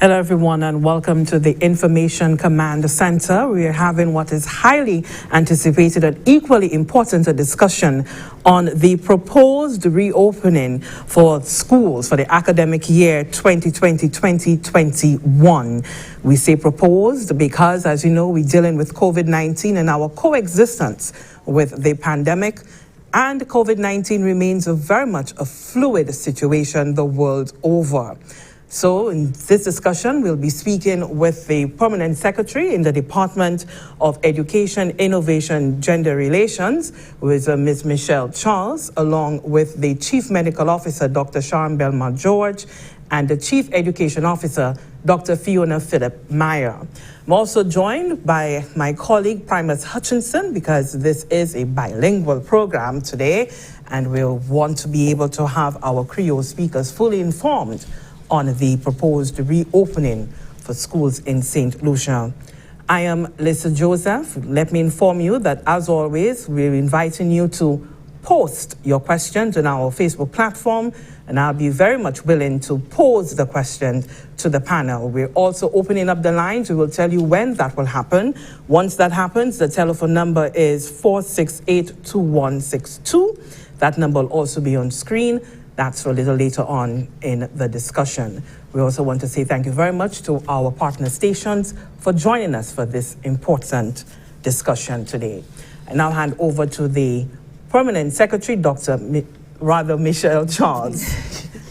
Hello everyone and welcome to the Information Command Center. We are having what is highly anticipated and equally important a discussion on the proposed reopening for schools for the academic year 2020-2021. We say proposed because, as you know, we're dealing with COVID-19 and our coexistence with the pandemic. And COVID-19 remains very much a fluid situation the world over. So in this discussion, we'll be speaking with the Permanent Secretary in the Department of Education, Innovation, Gender Relations, who is Ms. Michelle Charles, along with the Chief Medical Officer, Dr. Sharon Belmar-George, and the Chief Education Officer, Dr. Fiona Philip Meyer. I'm also joined by my colleague, Primus Hutchinson, because this is a bilingual program today, and we'll want to be able to have our Creole speakers fully informed on the proposed reopening for schools in St. Lucia. I am Lissa Joseph. Let me inform you that, as always, we're inviting you to post your questions on our Facebook platform, and I'll be very much willing to pose the question to the panel. We're also opening up the lines. We will tell you when that will happen. Once that happens, the telephone number is 468-2162. That number will also be on screen. That's a little later on in the discussion. We also want to say thank you very much to our partner stations for joining us for this important discussion today. I now hand over to the Permanent Secretary, Michelle Charles.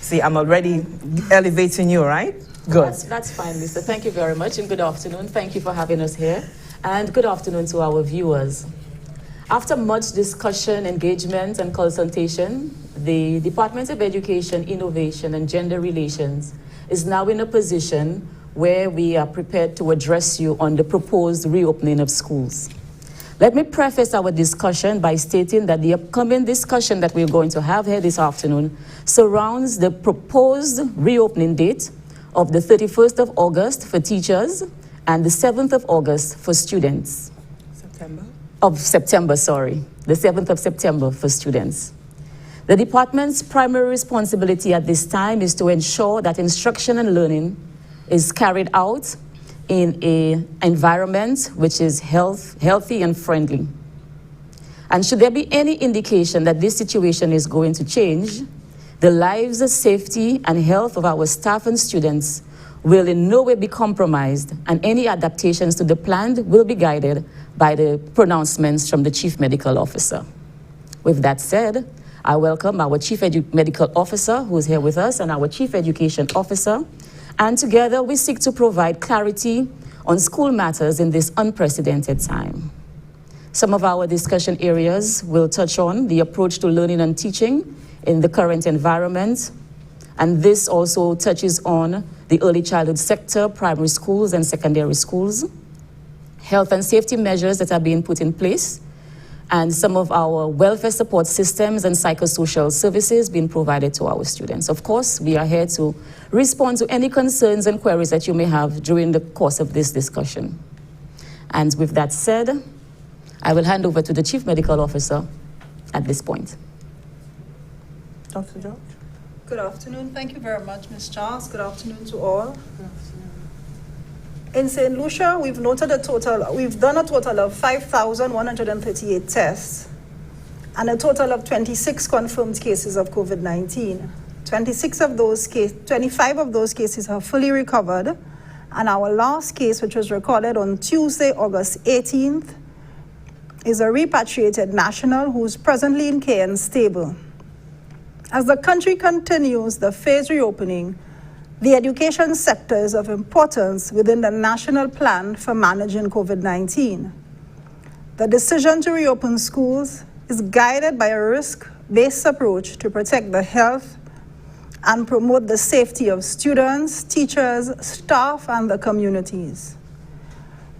See, I'm already elevating you, right? Good. That's fine, Lisa. Thank you very much, and good afternoon. Thank you for having us here, and good afternoon to our viewers. After much discussion, engagement, and consultation, the Department of Education, Innovation, and Gender Relations is now in a position where we are prepared to address you on the proposed reopening of schools. Let me preface our discussion by stating that the upcoming discussion that we're going to have here this afternoon surrounds the proposed reopening date of the 31st of August for teachers and the 7th of August for students. The 7th of September for students. The department's primary responsibility at this time is to ensure that instruction and learning is carried out in an environment which is healthy and friendly. And should there be any indication that this situation is going to change, the lives, safety, and health of our staff and students will in no way be compromised, and any adaptations to the plan will be guided by the pronouncements from the Chief Medical Officer. With that said, I welcome our Chief Medical Officer, who is here with us, and our Chief Education Officer, and together we seek to provide clarity on school matters in this unprecedented time. Some of our discussion areas will touch on the approach to learning and teaching in the current environment, and this also touches on the early childhood sector, primary schools and secondary schools, health and safety measures that are being put in place, and some of our welfare support systems and psychosocial services being provided to our students. Of course, we are here to respond to any concerns and queries that you may have during the course of this discussion. And with that said, I will hand over to the Chief Medical Officer at this point. Dr. George? Good afternoon. Thank you very much, Ms. Charles. Good afternoon to all. In St. Lucia, we've done a total of 5,138 tests and a total of 26 confirmed cases of COVID-19. 25 of those cases have fully recovered, and our last case, which was recorded on Tuesday, August 18th, is a repatriated national who's presently in care and stable. As the country continues the phased reopening, the education sector is of importance within the national plan for managing COVID-19. The decision to reopen schools is guided by a risk-based approach to protect the health and promote the safety of students, teachers, staff, and the communities.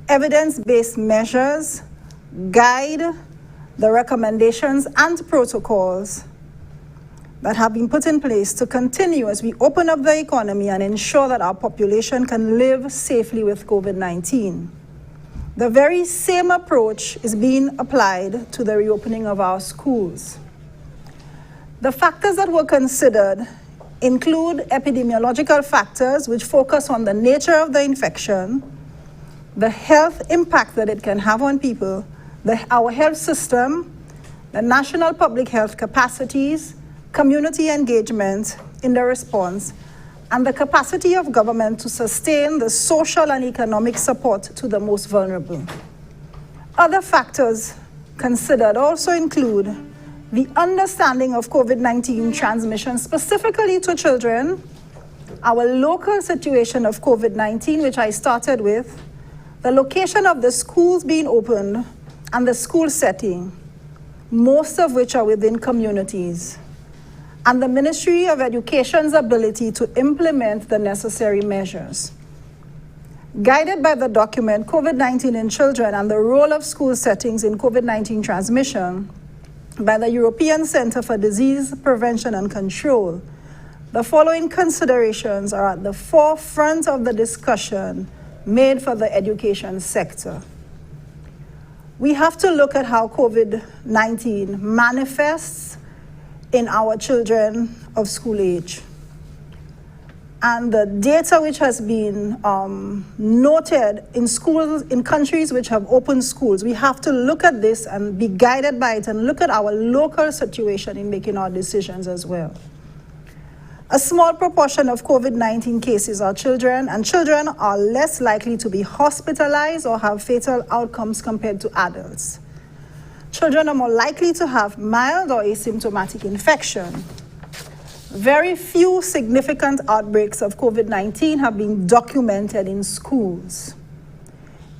Evidence-based measures guide the recommendations and protocols that have been put in place to continue as we open up the economy and ensure that our population can live safely with COVID-19. The very same approach is being applied to the reopening of our schools. The factors that were considered include epidemiological factors which focus on the nature of the infection, the health impact that it can have on people, our health system, the national public health capacities, community engagement in the response, and the capacity of government to sustain the social and economic support to the most vulnerable. Other factors considered also include the understanding of COVID-19 transmission specifically to children, our local situation of COVID-19, which I started with, the location of the schools being opened, and the school setting, most of which are within communities, and the Ministry of Education's ability to implement the necessary measures. Guided by the document COVID-19 in Children and the Role of School Settings in COVID-19 Transmission by the European Center for Disease Prevention and Control, the following considerations are at the forefront of the discussion made for the education sector. We have to look at how COVID-19 manifests in our children of school age. And the data which has been noted in schools, in countries which have opened schools, we have to look at this and be guided by it and look at our local situation in making our decisions as well. A small proportion of COVID-19 cases are children, and children are less likely to be hospitalized or have fatal outcomes compared to adults. Children are more likely to have mild or asymptomatic infection. Very few significant outbreaks of COVID-19 have been documented in schools.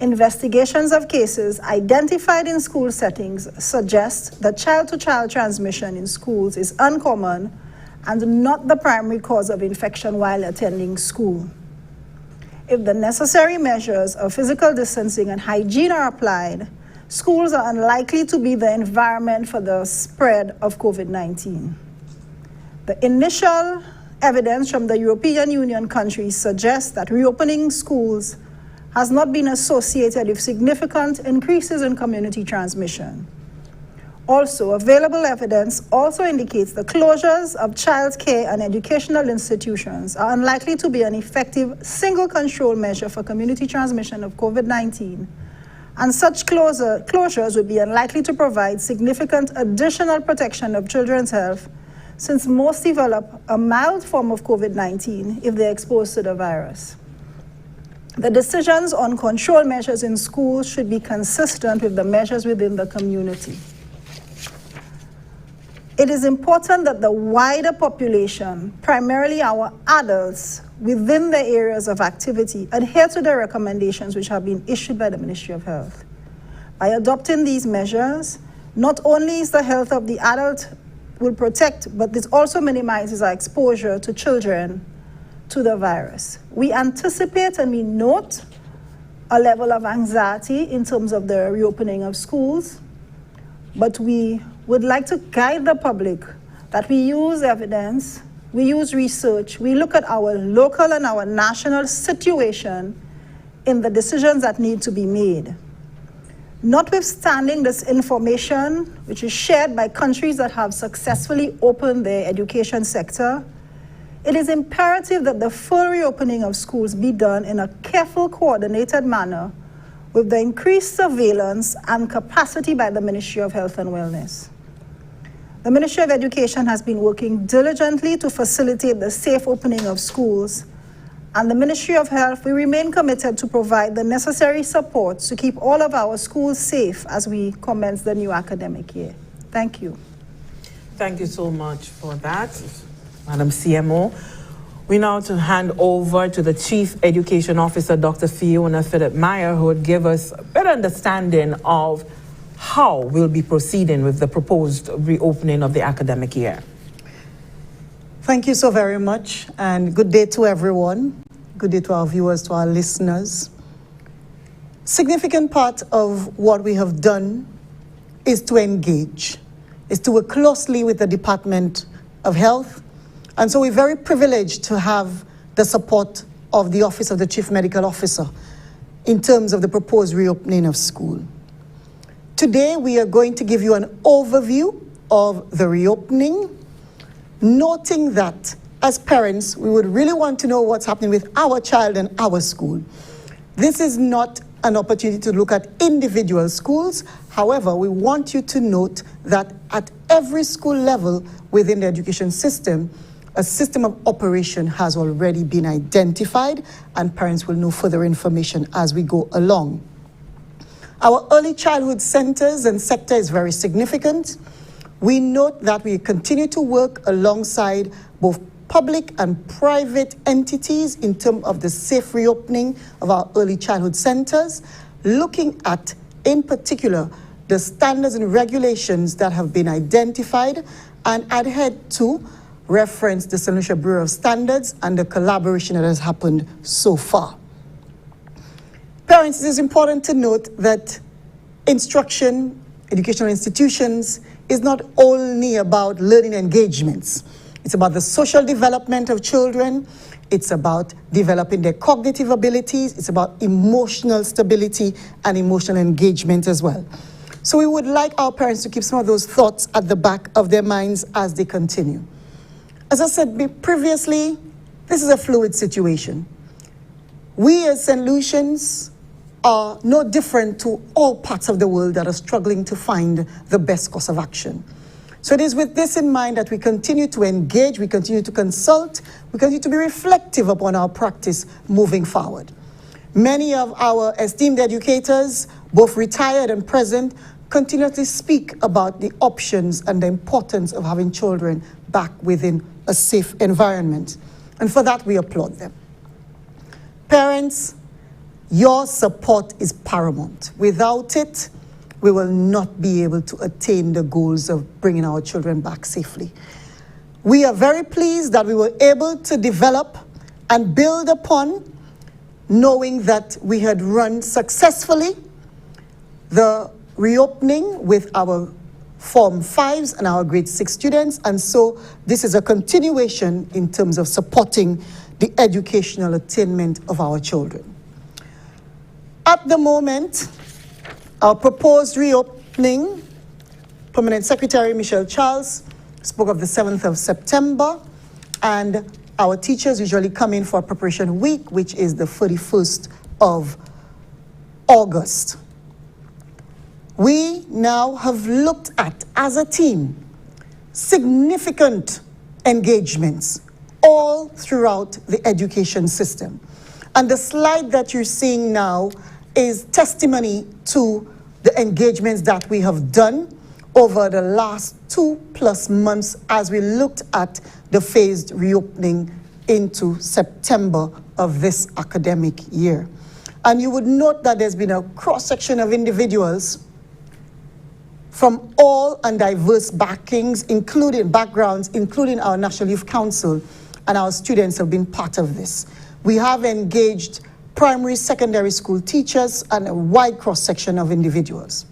Investigations of cases identified in school settings suggest that child-to-child transmission in schools is uncommon and not the primary cause of infection while attending school. If the necessary measures of physical distancing and hygiene are applied, schools are unlikely to be the environment for the spread of COVID-19. The initial evidence from the European Union countries suggests that reopening schools has not been associated with significant increases in community transmission. Also, available evidence also indicates the closures of child care and educational institutions are unlikely to be an effective single control measure for community transmission of COVID-19, and such closures would be unlikely to provide significant additional protection of children's health, since most develop a mild form of COVID-19 if they're exposed to the virus. The decisions on control measures in schools should be consistent with the measures within the community. It is important that the wider population, primarily our adults within the areas of activity, adhere to the recommendations which have been issued by the Ministry of Health. By adopting these measures, not only is the health of the adult will protect, but this also minimizes our exposure to children to the virus. We anticipate and we note a level of anxiety in terms of the reopening of schools, but we would like to guide the public that we use evidence, we use research, we look at our local and our national situation in the decisions that need to be made. Notwithstanding this information, which is shared by countries that have successfully opened their education sector, it is imperative that the full reopening of schools be done in a careful, coordinated manner with the increased surveillance and capacity by the Ministry of Health and Wellness. The Ministry of Education has been working diligently to facilitate the safe opening of schools, and the Ministry of Health, we remain committed to provide the necessary support to keep all of our schools safe as we commence the new academic year. Thank you. Thank you so much for that, Madam CMO. We now to hand over to the Chief Education Officer, Dr. Fiona Philip-Meyer, who would give us a better understanding of how we'll be proceeding with the proposed reopening of the academic year. Thank you so very much, and good day to everyone. Good day to our viewers, to our listeners. Significant part of what we have done is to engage, is to work closely with the Department of Health. And so we're very privileged to have the support of the Office of the Chief Medical Officer in terms of the proposed reopening of school. Today, we are going to give you an overview of the reopening, noting that as parents, we would really want to know what's happening with our child and our school. This is not an opportunity to look at individual schools. However, we want you to note that at every school level within the education system, a system of operation has already been identified, and parents will know further information as we go along. Our early childhood centers and sector is very significant. We note that we continue to work alongside both public and private entities in terms of the safe reopening of our early childhood centers, looking at, in particular, the standards and regulations that have been identified and adhered to, reference the St. Lucia Bureau of Standards and the collaboration that has happened so far. Parents, it is important to note that instruction, educational institutions, is not only about learning engagements. It's about the social development of children. It's about developing their cognitive abilities. It's about emotional stability and emotional engagement as well. So we would like our parents to keep some of those thoughts at the back of their minds as they continue. As I said previously, this is a fluid situation. We as St. Lucians are no different to all parts of the world that are struggling to find the best course of action. So it is with this in mind that we continue to engage, we continue to consult, we continue to be reflective upon our practice moving forward. Many of our esteemed educators, both retired and present, continuously speak about the options and the importance of having children back within a safe environment. And for that, we applaud them. Parents, your support is paramount. Without it, we will not be able to attain the goals of bringing our children back safely. We are very pleased that we were able to develop and build upon, knowing that we had run successfully the reopening with our Form 5s and our Grade 6 students, and so this is a continuation in terms of supporting the educational attainment of our children. At the moment, our proposed reopening, Permanent Secretary Michelle Charles spoke of the 7th of September, and our teachers usually come in for a preparation week, which is the 31st of August. We now have looked at, as a team, significant engagements all throughout the education system. And the slide that you're seeing now is testimony to the engagements that we have done over the last 2+ months as we looked at the phased reopening into September of this academic year. And you would note that there's been a cross-section of individuals from all and diverse backgrounds, including our National Youth Council, and our students have been part of this. We have engaged primary, secondary school teachers and a wide cross-section of individuals.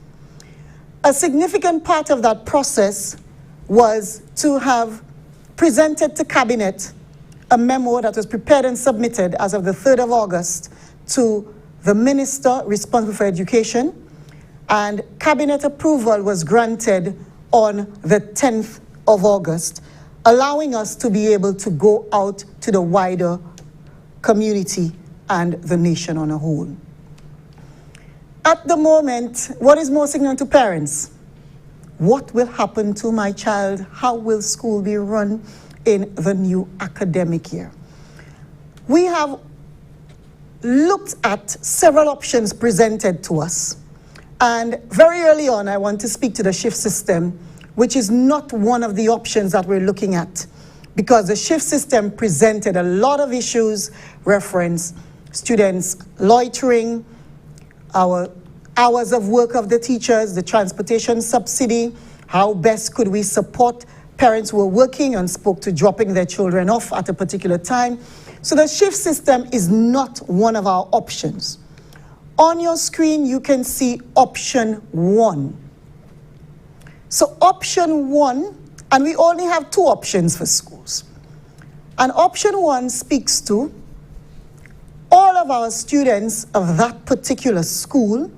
A significant part of that process was to have presented to Cabinet a memo that was prepared and submitted as of the 3rd of August to the Minister responsible for education, and Cabinet approval was granted on the 10th of August, allowing us to be able to go out to the wider community and the nation on a whole. At the moment, what is more significant to parents? What will happen to my child? How will school be run in the new academic year? We have looked at several options presented to us. And very early on, I want to speak to the shift system, which is not one of the options that we're looking at, because the shift system presented a lot of issues, reference students loitering, our hours of work of the teachers, the transportation subsidy, how best could we support parents who are working and spoke to dropping their children off at a particular time. So the shift system is not one of our options. On your screen, you can see option 1. So option 1, and we only have 2 options for schools. And option 1 speaks to all of our students of that particular school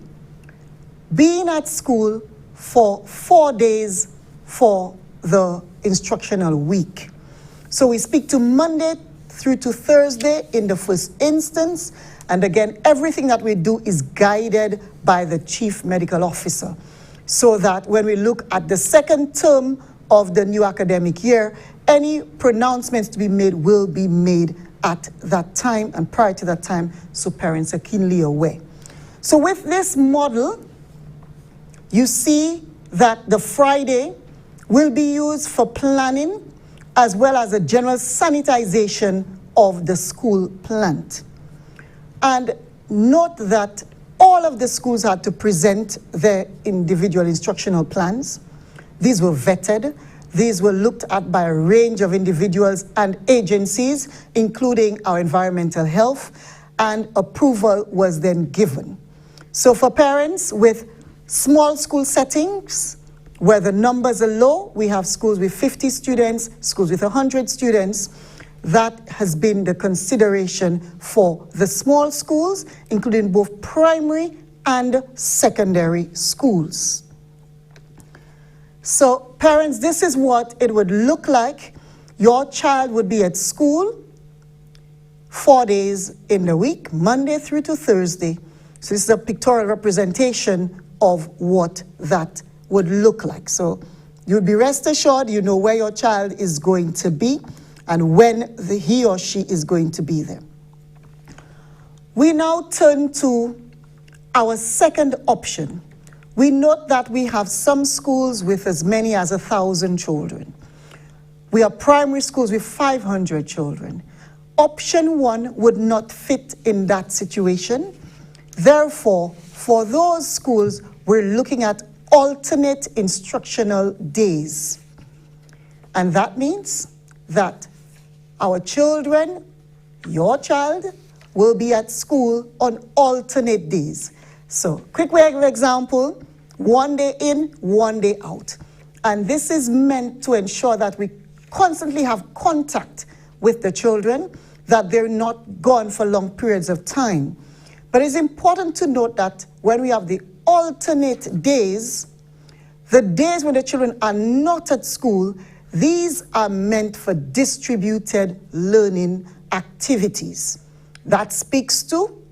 being at school for 4 days for the instructional week. So we speak to Monday through to Thursday in the first instance. And again, everything that we do is guided by the Chief Medical Officer, so that when we look at the second term of the new academic year, any pronouncements to be made will be made at that time and prior to that time, so parents are keenly aware. So with this model, you see that the Friday will be used for planning as well as a general sanitization of the school plant. And note that all of the schools had to present their individual instructional plans. These were vetted. These were looked at by a range of individuals and agencies, including our environmental health, and approval was then given. So for parents with small school settings, where the numbers are low, we have schools with 50 students, schools with 100 students. That has been the consideration for the small schools, including both primary and secondary schools. So parents, this is what it would look like. Your child would be at school 4 days in the week, Monday through to Thursday. So this is a pictorial representation of what that would look like. So you'll be rest assured you know where your child is going to be and when he or she is going to be there. We now turn to our second option. We note that we have some schools with as many as 1,000 children. We have primary schools with 500 children. Option 1 would not fit in that situation. Therefore, for those schools, we're looking at alternate instructional days. And that means that our children, your child, will be at school on alternate days. So, quick way of example, 1 day in, 1 day out. And this is meant to ensure that we constantly have contact with the children, that they're not gone for long periods of time. But it's important to note that when we have the alternate days, the days when the children are not at school, these are meant for distributed learning activities. That speaks to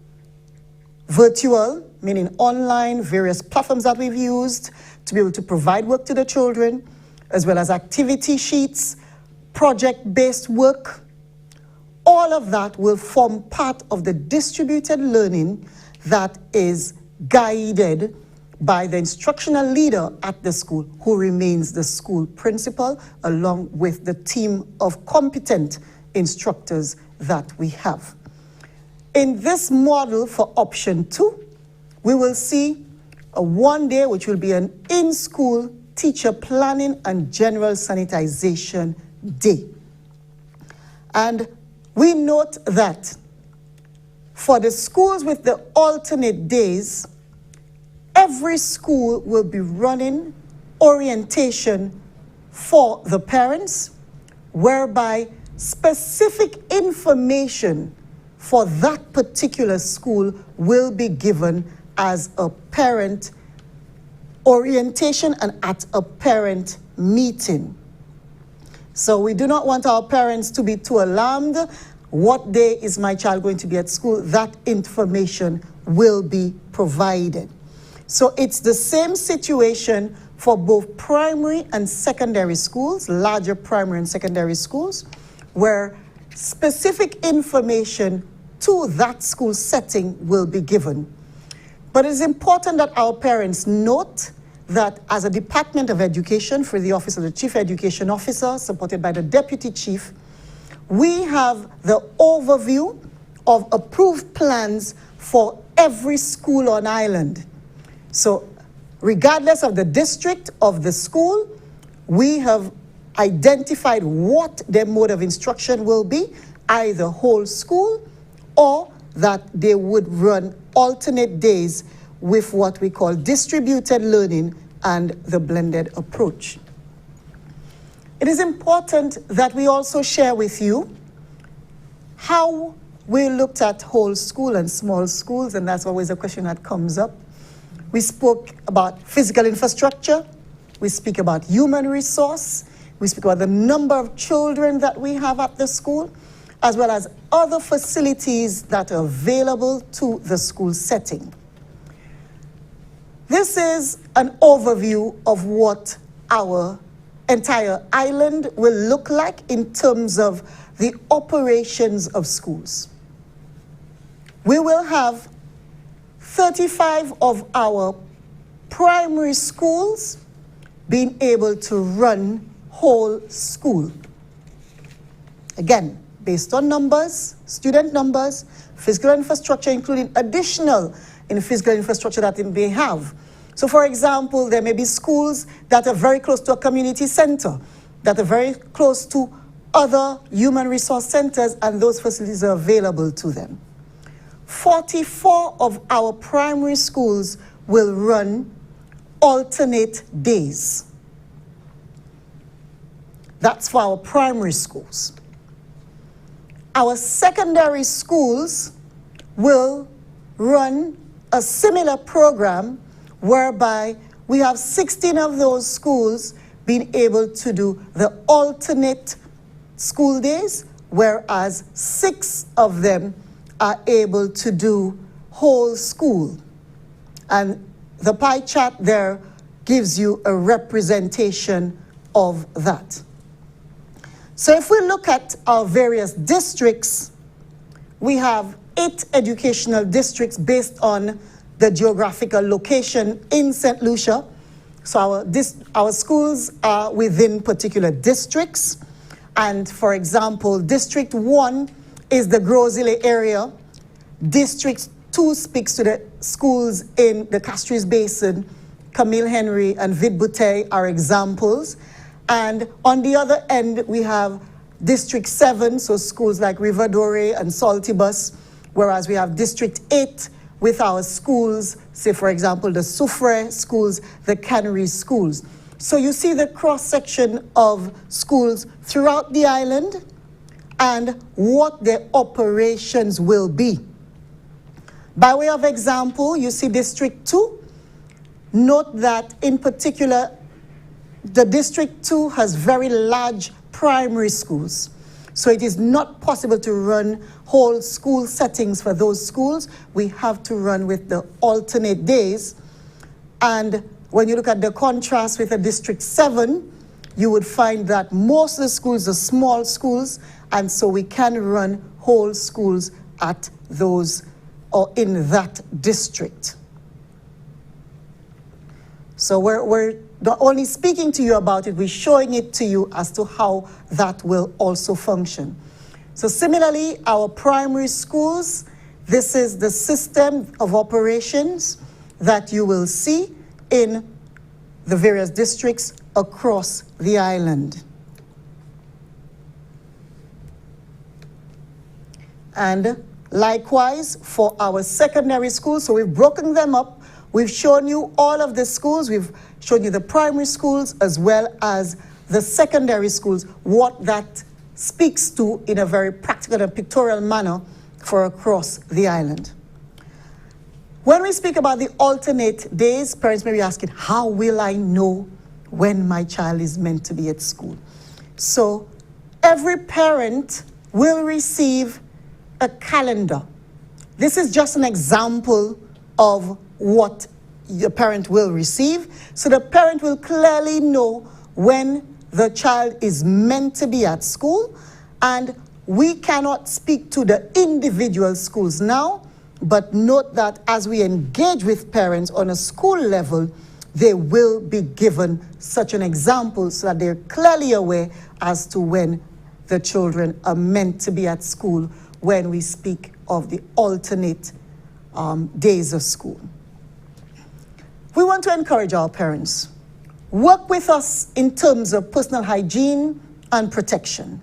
virtual, meaning online, various platforms that we've used to be able to provide work to the children, as well as activity sheets, project-based work. All of that will form part of the distributed learning that is guided by the instructional leader at the school, who remains the school principal, along with the team of competent instructors that we have. In this model for option 2, we will see a 1 day, which will be an in-school teacher planning and general sanitization day. And we note that for the schools with the alternate days, every school will be running orientation for the parents, whereby specific information for that particular school will be given as a parent orientation and at a parent meeting. So we do not want our parents to be too alarmed. What day is my child going to be at school? That information will be provided. So it's the same situation for both primary and secondary schools, larger primary and secondary schools, where specific information to that school setting will be given. But it's important that our parents note that as a Department of Education, for the Office of the Chief Education Officer, supported by the Deputy Chief, we have the overview of approved plans for every school on island. So regardless of the district of the school, we have identified what their mode of instruction will be, either whole school or that they would run alternate days with what we call distributed learning and the blended approach. It is important that we also share with you how we looked at whole school and small schools, and that's always a question that comes up. We spoke about physical infrastructure, we speak about human resource, We speak about the number of children that we have at the school, as well as other facilities that are available to the school setting. This is an overview of what our entire island will look like in terms of the operations of schools. We will have 35 of our primary schools being able to run whole school. Again, based on numbers, student numbers, physical infrastructure, including additional physical infrastructure that they may have. So for example, there may be schools that are very close to a community center, that are very close to other human resource centers, and those facilities are available to them. 44 of our primary schools will run alternate days. That's for our primary schools. Our secondary schools will run a similar program whereby we have 16 of those schools being able to do the alternate school days, whereas 6 of them are able to do whole school. And the pie chart there gives you a representation of that. So if we look at our various districts, we have 8 educational districts based on the geographical location in St. Lucia. So our schools are within particular districts. And for example, District 1 is the Gros-Islet area. District 2 speaks to the schools in the Castries Basin. Camille Henry and Vide-Bouteille are examples. And on the other end, we have District 7, so schools like Riverdore and Saltibus, whereas we have District 8 with our schools, say for example, the Soufrière schools, the Cannery schools. So you see the cross-section of schools throughout the island and what their operations will be. By way of example, you see District 2. Note that in particular, the District 2 has very large primary schools. So it is not possible to run whole school settings for those schools. We have to run with the alternate days. And when you look at the contrast with a District 7, you would find that most of the schools are small schools, and so we can run whole schools at those or in that district. So we're not only speaking to you about it, we're showing it to you as to how that will also function. So similarly, our primary schools, this is the system of operations that you will see in the various districts across the island. And likewise for our secondary schools, so we've broken them up. We've shown you all of the schools. We've shown you the primary schools as well as the secondary schools, what that speaks to in a very practical and pictorial manner for across the island. When we speak about the alternate days, parents may be asking, how will I know when my child is meant to be at school? So every parent will receive a calendar. This is just an example of what your parent will receive. So the parent will clearly know when the child is meant to be at school, and we cannot speak to the individual schools now, but note that as we engage with parents on a school level, they will be given such an example so that they're clearly aware as to when the children are meant to be at school when we speak of the alternate days of school. We want to encourage our parents. Work with us in terms of personal hygiene and protection.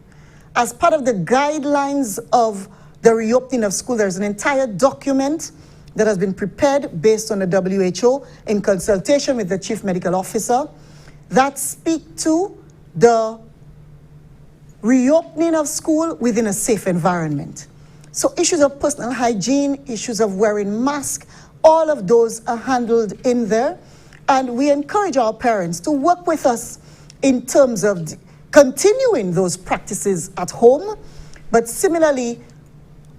As part of the guidelines of the reopening of school, there's an entire document that has been prepared based on the WHO in consultation with the Chief Medical Officer that speak to the reopening of school within a safe environment. So issues of personal hygiene, issues of wearing masks, all of those are handled in there. And we encourage our parents to work with us in terms of continuing those practices at home, but similarly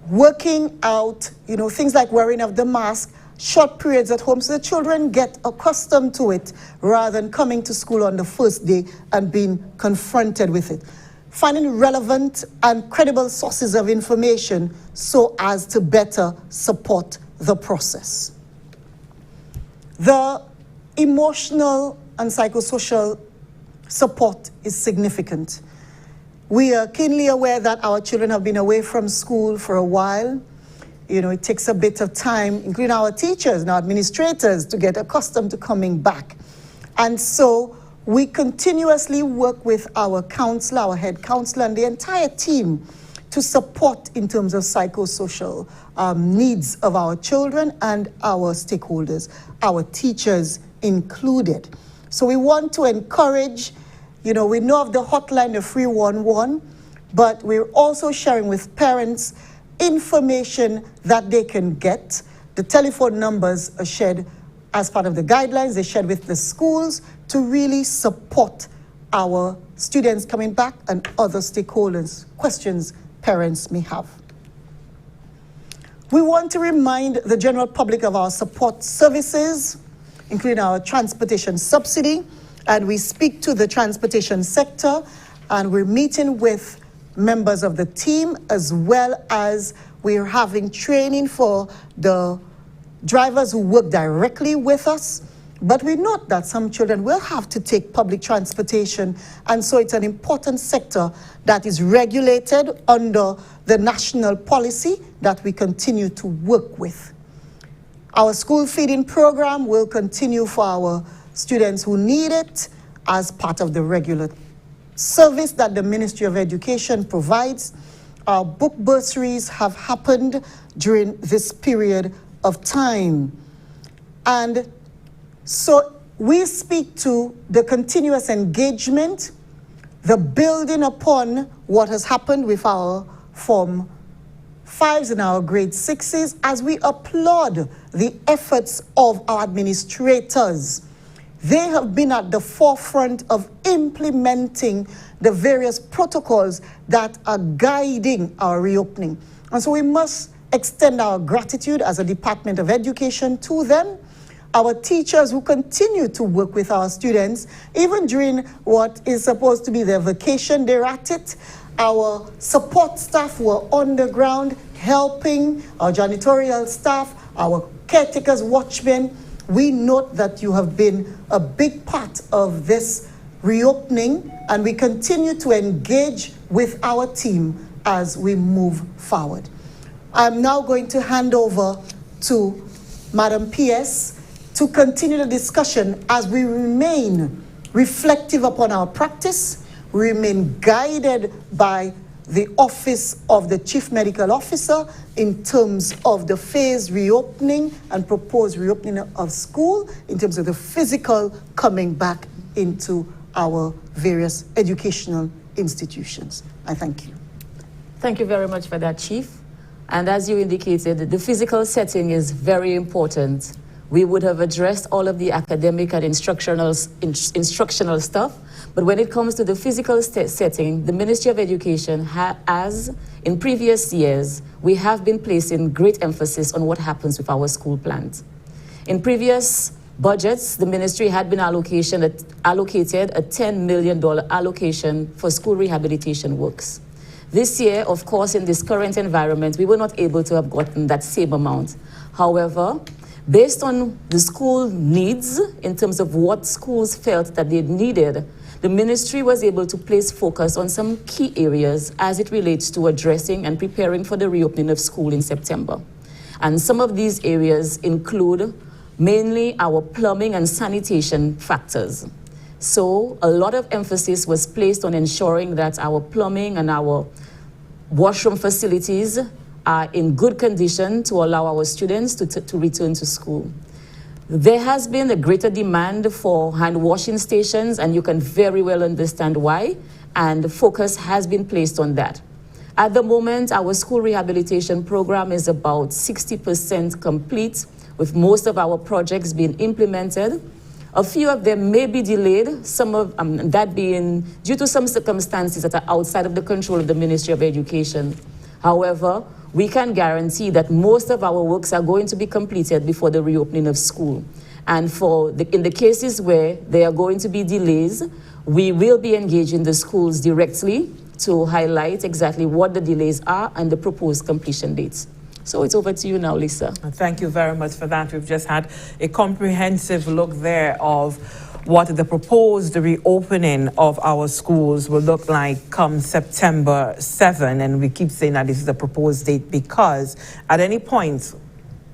working out, things like wearing of the mask, short periods at home, so the children get accustomed to it rather than coming to school on the first day and being confronted with it. Finding relevant and credible sources of information so as to better support the process. The emotional and psychosocial support is significant. We are keenly aware that our children have been away from school for a while. It takes a bit of time, including our teachers and our administrators, to get accustomed to coming back. And so we continuously work with our counselor, our head counselor, and the entire team to support in terms of psychosocial needs of our children and our stakeholders, our teachers included. So we want to encourage, we know of the hotline, the 311, but we're also sharing with parents information that they can get. The telephone numbers are shared as part of the guidelines. They're shared with the schools to really support our students coming back and other stakeholders, questions parents may have. We want to remind the general public of our support services, including our transportation subsidy, and we speak to the transportation sector, and we're meeting with members of the team, as well as we're having training for the drivers who work directly with us. But we note that some children will have to take public transportation, and so it's an important sector that is regulated under the national policy that we continue to work with. Our school feeding program will continue for our students who need it as part of the regular service that the Ministry of Education provides. Our book bursaries have happened during this period of time. And so we speak to the continuous engagement, the building upon what has happened with our Form 5s and our grade 6s, as we applaud the efforts of our administrators. They have been at the forefront of implementing the various protocols that are guiding our reopening. And so we must extend our gratitude as a Department of Education to them, our teachers who continue to work with our students, even during what is supposed to be their vacation, they're at it. Our support staff who are on the ground helping, our janitorial staff, our caretakers, watchmen. We note that you have been a big part of this reopening, and we continue to engage with our team as we move forward. I'm now going to hand over to Madam PS to continue the discussion as we remain reflective upon our practice, we remain guided by the Office of the Chief Medical Officer in terms of the phased reopening and proposed reopening of school, in terms of the physical coming back into our various educational institutions. I thank you. Thank you very much for that, Chief. And as you indicated, the physical setting is very important. We would have addressed all of the academic and instructional stuff, but when it comes to the physical setting, the Ministry of Education as in previous years, we have been placing great emphasis on what happens with our school plans. In previous budgets, the ministry had been allocated a $10 million allocation for school rehabilitation works. This year, of course, in this current environment, we were not able to have gotten that same amount. However, based on the school needs, in terms of what schools felt that they needed, the ministry was able to place focus on some key areas as it relates to addressing and preparing for the reopening of school in September. And some of these areas include mainly our plumbing and sanitation factors. So a lot of emphasis was placed on ensuring that our plumbing and our washroom facilities are in good condition to allow our students to return to school. There has been a greater demand for hand washing stations, and you can very well understand why, and focus has been placed on that. At the moment, our school rehabilitation program is about 60% complete, with most of our projects being implemented. A few of them may be delayed, some of that being due to some circumstances that are outside of the control of the Ministry of Education. However, we can guarantee that most of our works are going to be completed before the reopening of school. And in the cases where there are going to be delays, we will be engaging the schools directly to highlight exactly what the delays are and the proposed completion dates. So it's over to you now, Lissa. Thank you very much for that. We've just had a comprehensive look there of what the proposed reopening of our schools will look like come September 7. And we keep saying that this is a proposed date because at any point,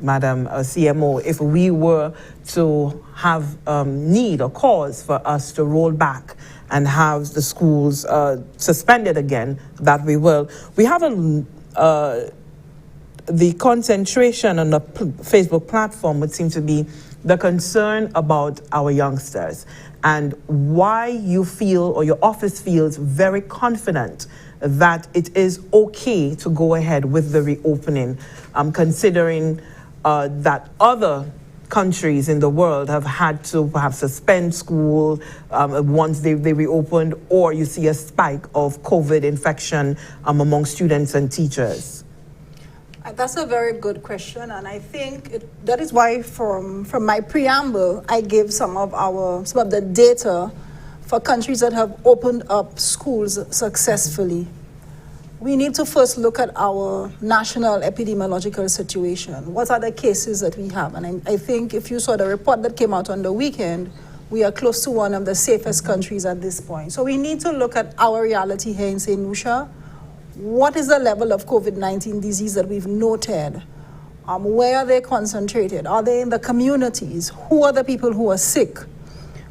Madam CMO, if we were to have need or cause for us to roll back and have the schools suspended again, that we will. We have the concentration on the Facebook platform would seem to be the concern about our youngsters and why you feel or your office feels very confident that it is okay to go ahead with the reopening, considering that other countries in the world have had to perhaps suspend school once they reopened, or you see a spike of COVID infection among students and teachers? That's a very good question, and I think that is why from my preamble, I gave some of the data for countries that have opened up schools successfully. We need to first look at our national epidemiological situation. What are the cases that we have? And I think if you saw the report that came out on the weekend, we are close to one of the safest countries at this point. So we need to look at our reality here in St. Lucia. What is the level of COVID-19 disease that we've noted? Where are they concentrated? Are they in the communities? Who are the people who are sick?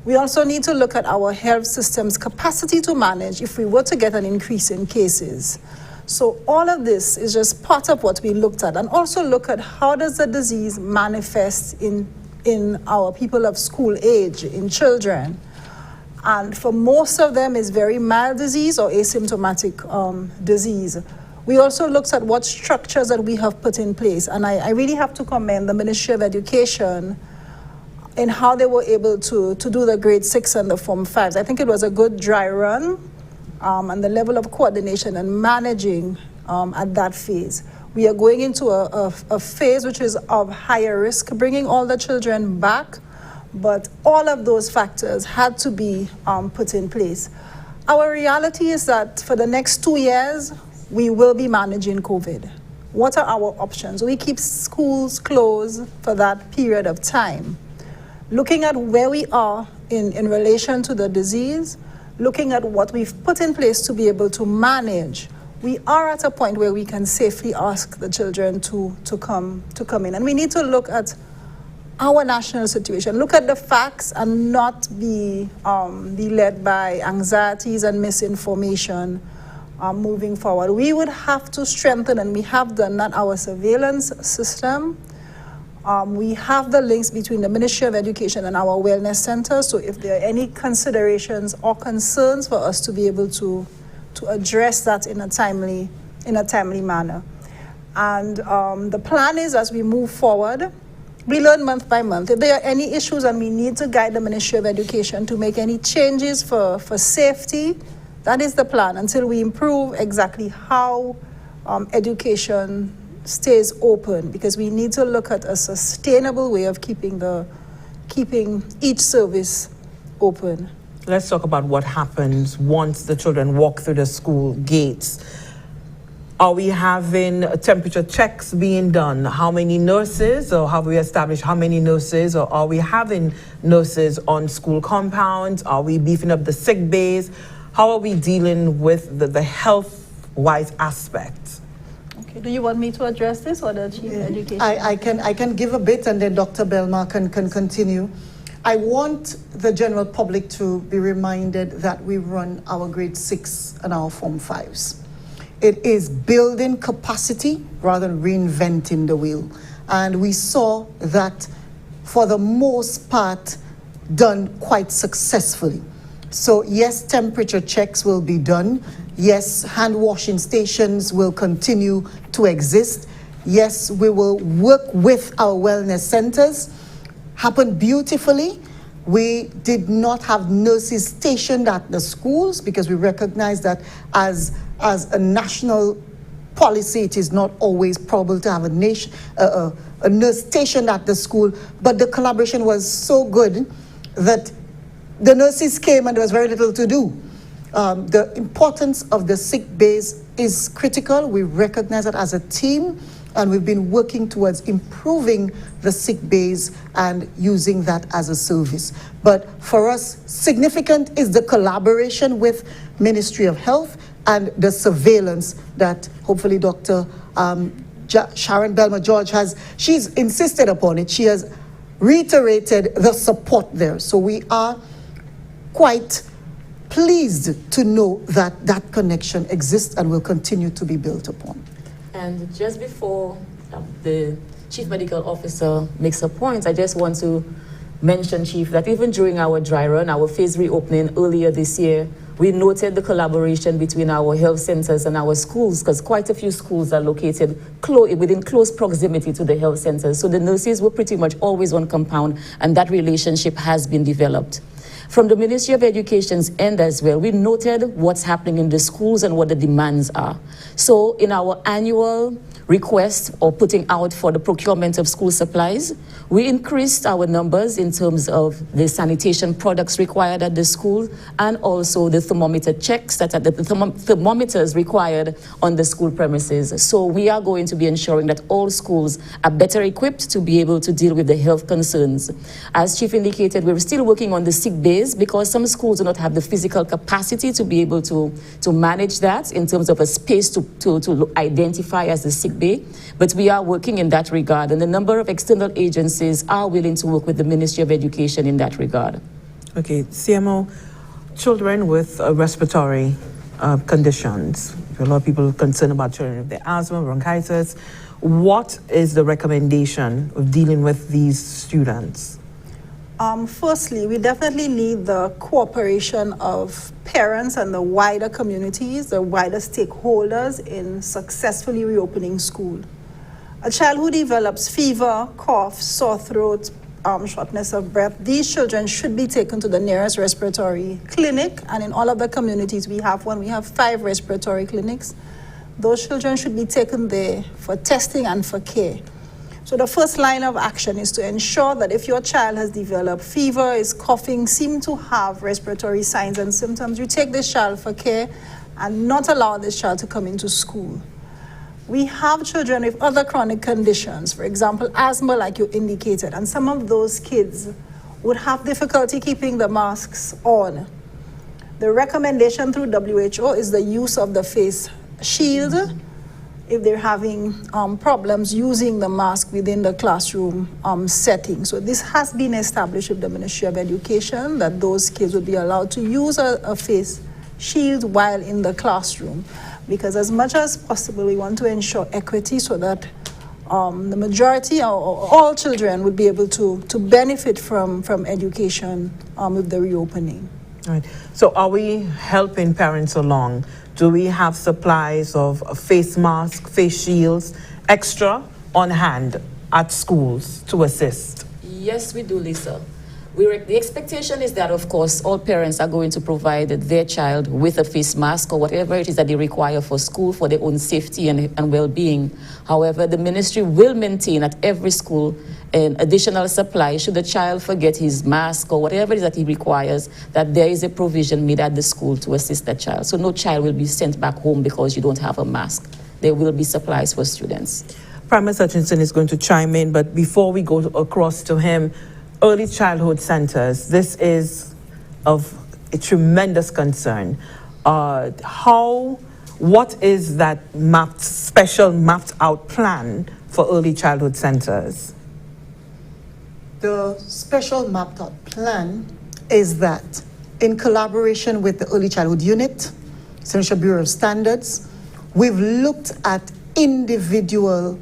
We also need to look at our health system's capacity to manage if we were to get an increase in cases. So all of this is just part of what we looked at, and also look at how does the disease manifest in our people of school age, in children. And for most of them, it's very mild disease or asymptomatic disease. We also looked at what structures that we have put in place. And I really have to commend the Ministry of Education in how they were able to do the grade 6 and the Form 5s. I think it was a good dry run, and the level of coordination and managing at that phase. We are going into a phase which is of higher risk, bringing all the children back. But all of those factors had to be put in place. Our reality is that for the next 2 years, we will be managing COVID. What are our options? We keep schools closed for that period of time. Looking at where we are in relation to the disease, looking at what we've put in place to be able to manage, we are at a point where we can safely ask the children to come in. And we need to look at our national situation, look at the facts and not be led by anxieties and misinformation moving forward. We would have to strengthen, and we have done that, our surveillance system. We have the links between the Ministry of Education and our wellness centers, so if there are any considerations or concerns for us to be able to address that in a timely manner. And the plan is, as we move forward, we learn month by month. If there are any issues and we need to guide the Ministry of Education to make any changes for safety, that is the plan until we improve exactly how education stays open, because we need to look at a sustainable way of keeping each service open. Let's talk about what happens once the children walk through the school gates. Are we having temperature checks being done? How many nurses, or have we established how many nurses, or are we having nurses on school compounds? Are we beefing up the sick bays? How are we dealing with the health-wise aspects? Okay, do you want me to address this, or the Chief Education? I can give a bit, and then Dr. Belmar can continue. I want the general public to be reminded that we run our grade 6 and our Form 5s. It is building capacity rather than reinventing the wheel. And we saw that, for the most part, done quite successfully. So yes, temperature checks will be done. Yes, hand washing stations will continue to exist. Yes, we will work with our wellness centers. Happened beautifully. We did not have nurses stationed at the schools because we recognize that as a national policy, it is not always probable to have a nurse stationed at the school, but the collaboration was so good that the nurses came and there was very little to do. The importance of the sick bays is critical. We recognize it as a team, and we've been working towards improving the sick bays and using that as a service. But for us, significant is the collaboration with Ministry of Health and the surveillance that hopefully Dr. Sharon Belmar-George she's insisted upon it. She has reiterated the support there. So we are quite pleased to know that that connection exists and will continue to be built upon. And just before the Chief Medical Officer makes her point, I just want to mention, Chief, that even during our dry run, our phase reopening earlier this year, we noted the collaboration between our health centers and our schools, because quite a few schools are located within close proximity to the health centers. So the nurses were pretty much always on compound, and that relationship has been developed. From the Ministry of Education's end as well, we noted what's happening in the schools and what the demands are. So in our annual request or putting out for the procurement of school supplies, we increased our numbers in terms of the sanitation products required at the school and also the thermometer checks that are the thermometers required on the school premises. So we are going to be ensuring that all schools are better equipped to be able to deal with the health concerns. As Chief indicated, we're still working on the sick bays because some schools do not have the physical capacity to be able to manage that in terms of a space to identify as a sick bay, but we are working in that regard, and a number of external agencies are willing to work with the Ministry of Education in that regard. Okay, CMO, children with respiratory conditions. A lot of people are concerned about children with their asthma, bronchitis. What is the recommendation of dealing with these students? Firstly, we definitely need the cooperation of parents and the wider communities, the wider stakeholders in successfully reopening school. A child who develops fever, cough, sore throat, shortness of breath, these children should be taken to the nearest respiratory clinic, and in all of the communities we have one. We have 5 respiratory clinics. Those children should be taken there for testing and for care. So the first line of action is to ensure that if your child has developed fever, is coughing, seem to have respiratory signs and symptoms, you take this child for care and not allow this child to come into school. We have children with other chronic conditions, for example, asthma, like you indicated, and some of those kids would have difficulty keeping the masks on. The recommendation through WHO is the use of the face shield if they're having problems using the mask within the classroom setting. So this has been established with the Ministry of Education, that those kids would be allowed to use a face shield while in the classroom. Because as much as possible, we want to ensure equity so that the majority or all children would be able to benefit from education with the reopening. All right. So are we helping parents along? Do we have supplies of face masks, face shields, extra on hand at schools to assist? Yes, we do, Lissa. The expectation is that, of course, all parents are going to provide their child with a face mask or whatever it is that they require for school for their own safety and well-being. However, the ministry will maintain at every school an additional supply should the child forget his mask or whatever it is that he requires, that there is a provision made at the school to assist that child. So no child will be sent back home because you don't have a mask. There will be supplies for students. Primus Hutchinson is going to chime in, but before we go across to him, early childhood centers, this is of a tremendous concern. What is that special mapped out plan for early childhood centers? The special mapped out plan is that in collaboration with the Early Childhood Unit, Central Bureau of Standards, we've looked at individual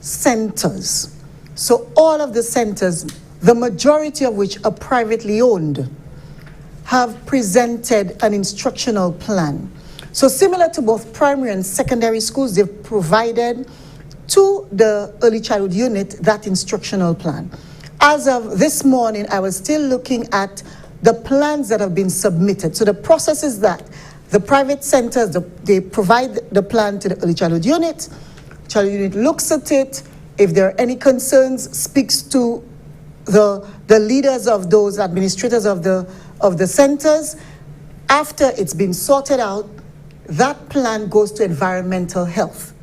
centers. So all of the centers, the majority of which are privately owned, have presented an instructional plan. So similar to both primary and secondary schools, they've provided to the Early Childhood Unit that instructional plan. As of this morning, I was still looking at the plans that have been submitted. So the process is that the private centers, they provide the plan to the early childhood unit. Childhood unit looks at it. If there are any concerns, speaks to the leaders of those administrators of the centers. After it's been sorted out, that plan goes to environmental health.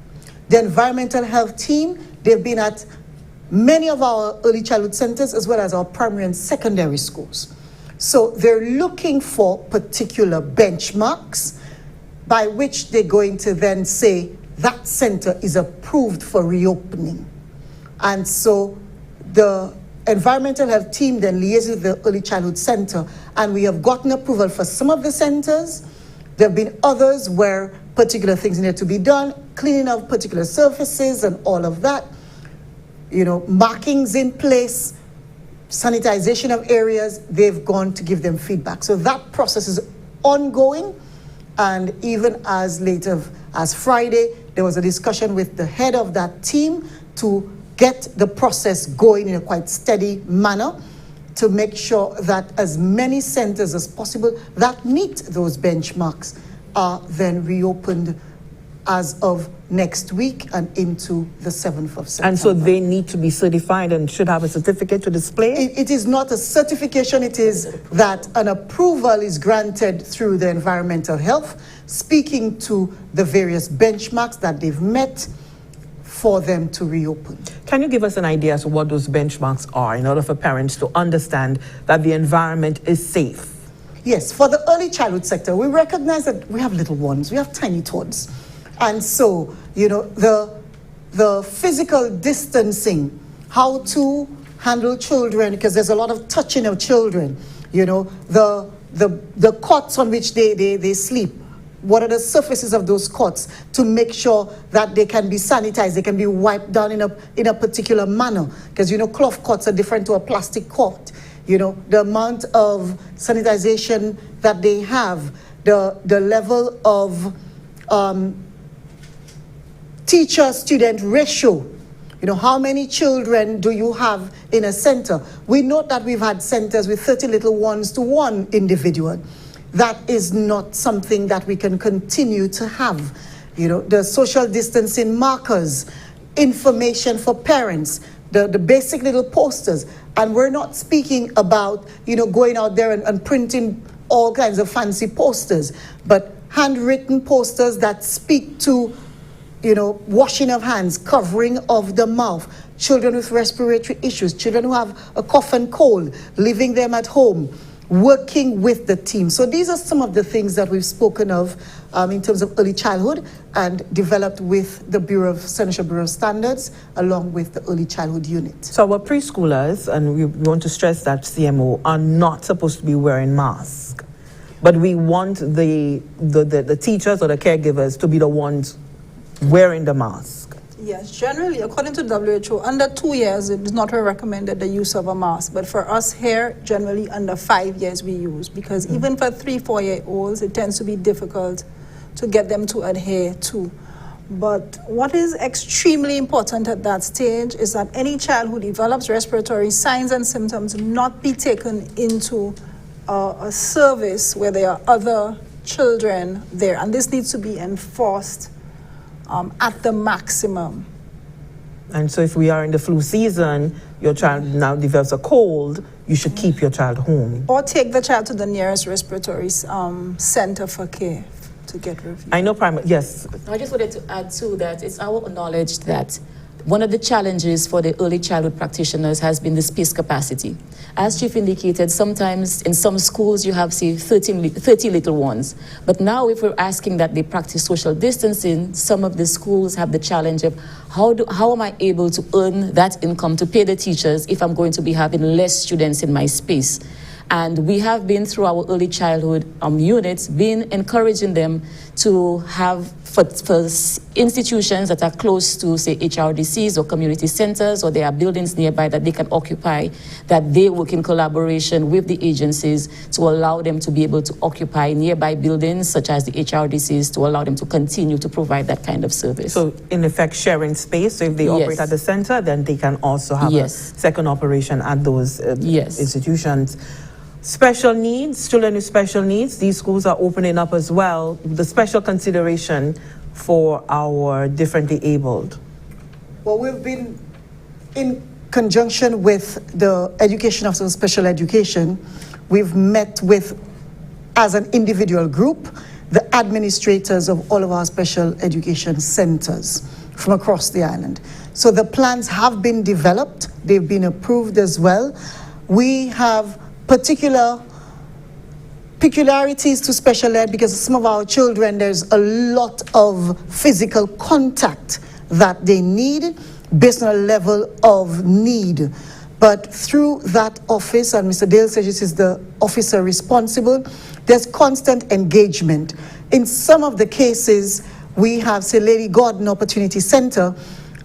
The environmental health team, they've been at many of our early childhood centers as well as our primary and secondary schools. So they're looking for particular benchmarks by which they're going to then say that center is approved for reopening. And so the environmental health team then liaises with the early childhood center, and we have gotten approval for some of the centers. There have been others where particular things need to be done, cleaning of particular surfaces and all of that, markings in place, sanitization of areas. They've gone to give them feedback. So that process is ongoing, and even as late as Friday, there was a discussion with the head of that team to get the process going in a quite steady manner to make sure that as many centers as possible that meet those benchmarks are then reopened as of next week and into the 7th of September. And so they need to be certified and should have a certificate to display? It is not a certification, it is that an approval is granted through the environmental health, speaking to the various benchmarks that they've met for them to reopen. Can you give us an idea as to what those benchmarks are in order for parents to understand that the environment is safe? Yes, for the early childhood sector, we recognize that we have little ones, we have tiny tots. And so, the physical distancing, how to handle children, because there's a lot of touching of children, the cots on which they sleep. What are the surfaces of those cots to make sure that they can be sanitized, they can be wiped down in a particular manner? Because, cloth cots are different to a plastic cot. The amount of sanitization that they have, the level of teacher-student ratio. How many children do you have in a center? We know that we've had centers with 30 little ones to one individual. That is not something that we can continue to have. The social distancing markers, information for parents, the basic little posters. And we're not speaking about, going out there and printing all kinds of fancy posters, but handwritten posters that speak to, washing of hands, covering of the mouth, children with respiratory issues, children who have a cough and cold, leaving them at home, working with the team. So these are some of the things that we've spoken of in terms of early childhood and developed with the Central Bureau of Standards along with the early childhood unit. So our preschoolers, and we want to stress that CMO, are not supposed to be wearing masks. But we want the teachers or the caregivers to be the ones wearing the mask. Yes, generally, according to WHO, under 2 years, it is not recommended the use of a mask. But for us here, generally under 5 years we use, because even for 3-4-year-olds, it tends to be difficult to get them to adhere to. But what is extremely important at that stage is that any child who develops respiratory signs and symptoms not be taken into a service where there are other children there. And this needs to be enforced at the maximum. And so if we are in the flu season, your child now develops a cold, you should keep your child home. Or take the child to the nearest respiratory center for care to get reviewed. I know yes. I just wanted to add too that it's our knowledge that one of the challenges for the early childhood practitioners has been the space capacity. As Chief indicated, sometimes in some schools you have, say, 30 little ones. But now if we're asking that they practice social distancing, some of the schools have the challenge of how am I able to earn that income to pay the teachers if I'm going to be having less students in my space? And we have been, through our early childhood units, been encouraging them to have, for institutions that are close to, say, HRDCs or community centers, or there are buildings nearby that they can occupy, that they work in collaboration with the agencies to allow them to be able to occupy nearby buildings, such as the HRDCs, to allow them to continue to provide that kind of service. So, in effect, sharing space. So, if they operate at the center, then they can also have a second operation at those institutions. Special needs, children with special needs, these schools are opening up as well, the special consideration for our differently abled. Well, we've been in conjunction with the Education Office of Special Education, we've met with, as an individual group, the administrators of all of our special education centers from across the island. So the plans have been developed, they've been approved as well. We have peculiarities to special ed because some of our children, there's a lot of physical contact that they need based on a level of need. But through that office, and Mr. Dale Segis is the officer responsible, there's constant engagement. In some of the cases, we have, say, Lady Gordon Opportunity Center,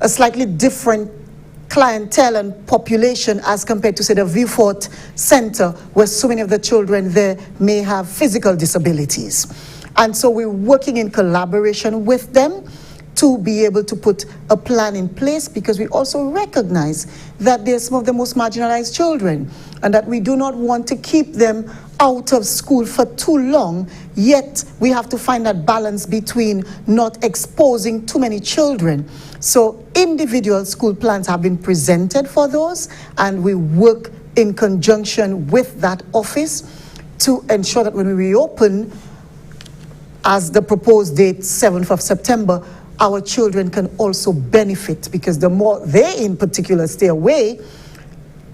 a slightly different clientele and population as compared to, say, the Viewfort Center, where so many of the children there may have physical disabilities. And so we're working in collaboration with them to be able to put a plan in place, because we also recognize that they're some of the most marginalized children and that we do not want to keep them out of school for too long, yet we have to find that balance between not exposing too many children. So individual school plans have been presented for those, and we work in conjunction with that office to ensure that when we reopen, as the proposed date, 7th of September, our children can also benefit, because the more they in particular stay away,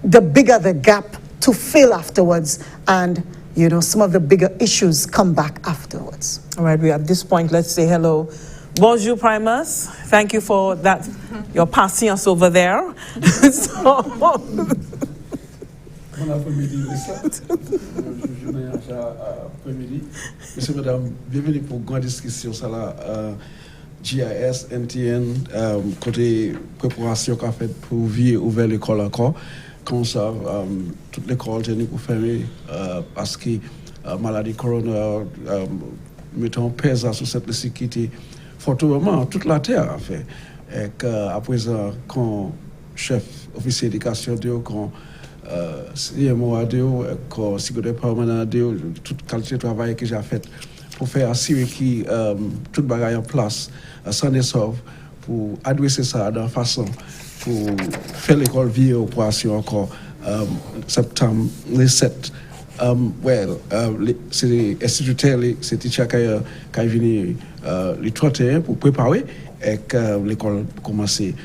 the bigger the gap to fill afterwards, and you know, some of the bigger issues come back afterwards. All right, we at this point, let's say hello. Bonjour, Primus. Thank you for that. You're passing us over there. Bon après-midi, Lissa. Je viens après-midi. Monsieur, madame, bienvenue pour une grande discussion sur la GIS, NTN, côté préparation qu'a fait pour vivre ouvert l'école encore. Comme ça, toute l'école est pour fermer parce que maladie corona mettons pèse sur cette sécurité fortement toute la terre a fait. Et qu'à présent, quand chef officier d'éducation dit quand CMO a dit quand sécurité permanente a dit toute qualité de travail que j'ai fait pour faire assurer que tout bagaille en place sans essor pour adresser ça de façon pour faire l'école vie opération encore septembre les 7 c'est instituteur c'est teacher qui est venu les 31 pour préparer et que l'école commencer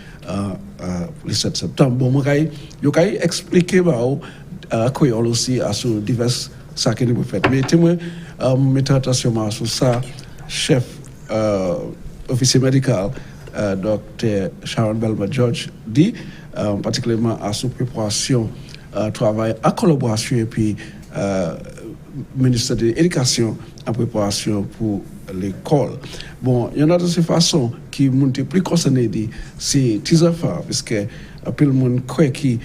le 7 septembre. Bon, moi, je vais expliquer quoi aussi à ce divers ça que nous faisons. Mais moi, mettez attention sur ça, chef officier médical, Dr. Sharon Belmar-George dit, particulièrement à sa préparation, travail en collaboration et puis ministère de l'Éducation en préparation pour l'école. Bon, il y en a de ces façons qui montent plus concernés, c'est tes enfants, parce que peu le monde croit que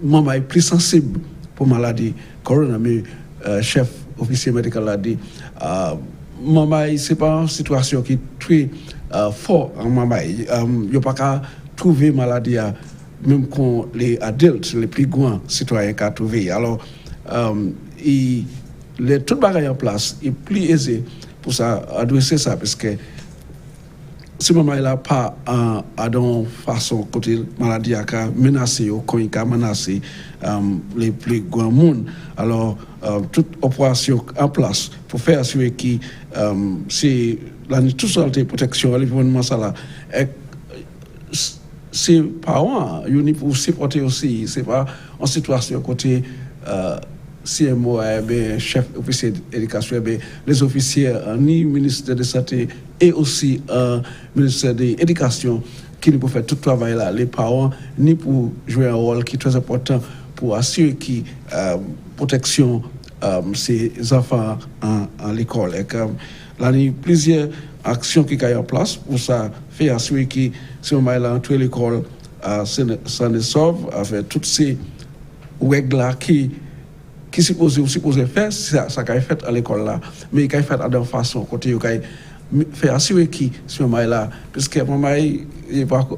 maman est plus sensible pour maladie corona, mais chef officier médical a dit maman c'est pas une situation qui est très fort en maman, il n'y a pas qu'à trouver maladie même quand les adultes, les plus grands citoyens qu'à trouver. Alors les tout bagaille en place est plus aisé pour ça adresser ça, parce que si maman il a pas à dans façon côté maladie à menacer ou quand il a menacé les plus grands monde, alors toute opération en place pour faire assurer que c'est la toute santé protection l'environnement ça là, c'est parents ils pour supporter aussi, c'est pas en situation côté CMO, chef officier d'éducation, les officiers, ni ministère de santé et aussi ministère de l'éducation qui ne peut faire tout le travail là, les parents, ni pour jouer un rôle qui est très important pour assurer qui protection ces enfants en l'école. Et là, il y a plusieurs actions qui sont en place pour ça, faire assurer que si on est entre l'école, ça ne sauve avec toutes ces règles-là qui supposé faire, ça a fait à l'école là, mais il a fait de façon côté il faire assurer qui si on est là, parce que maman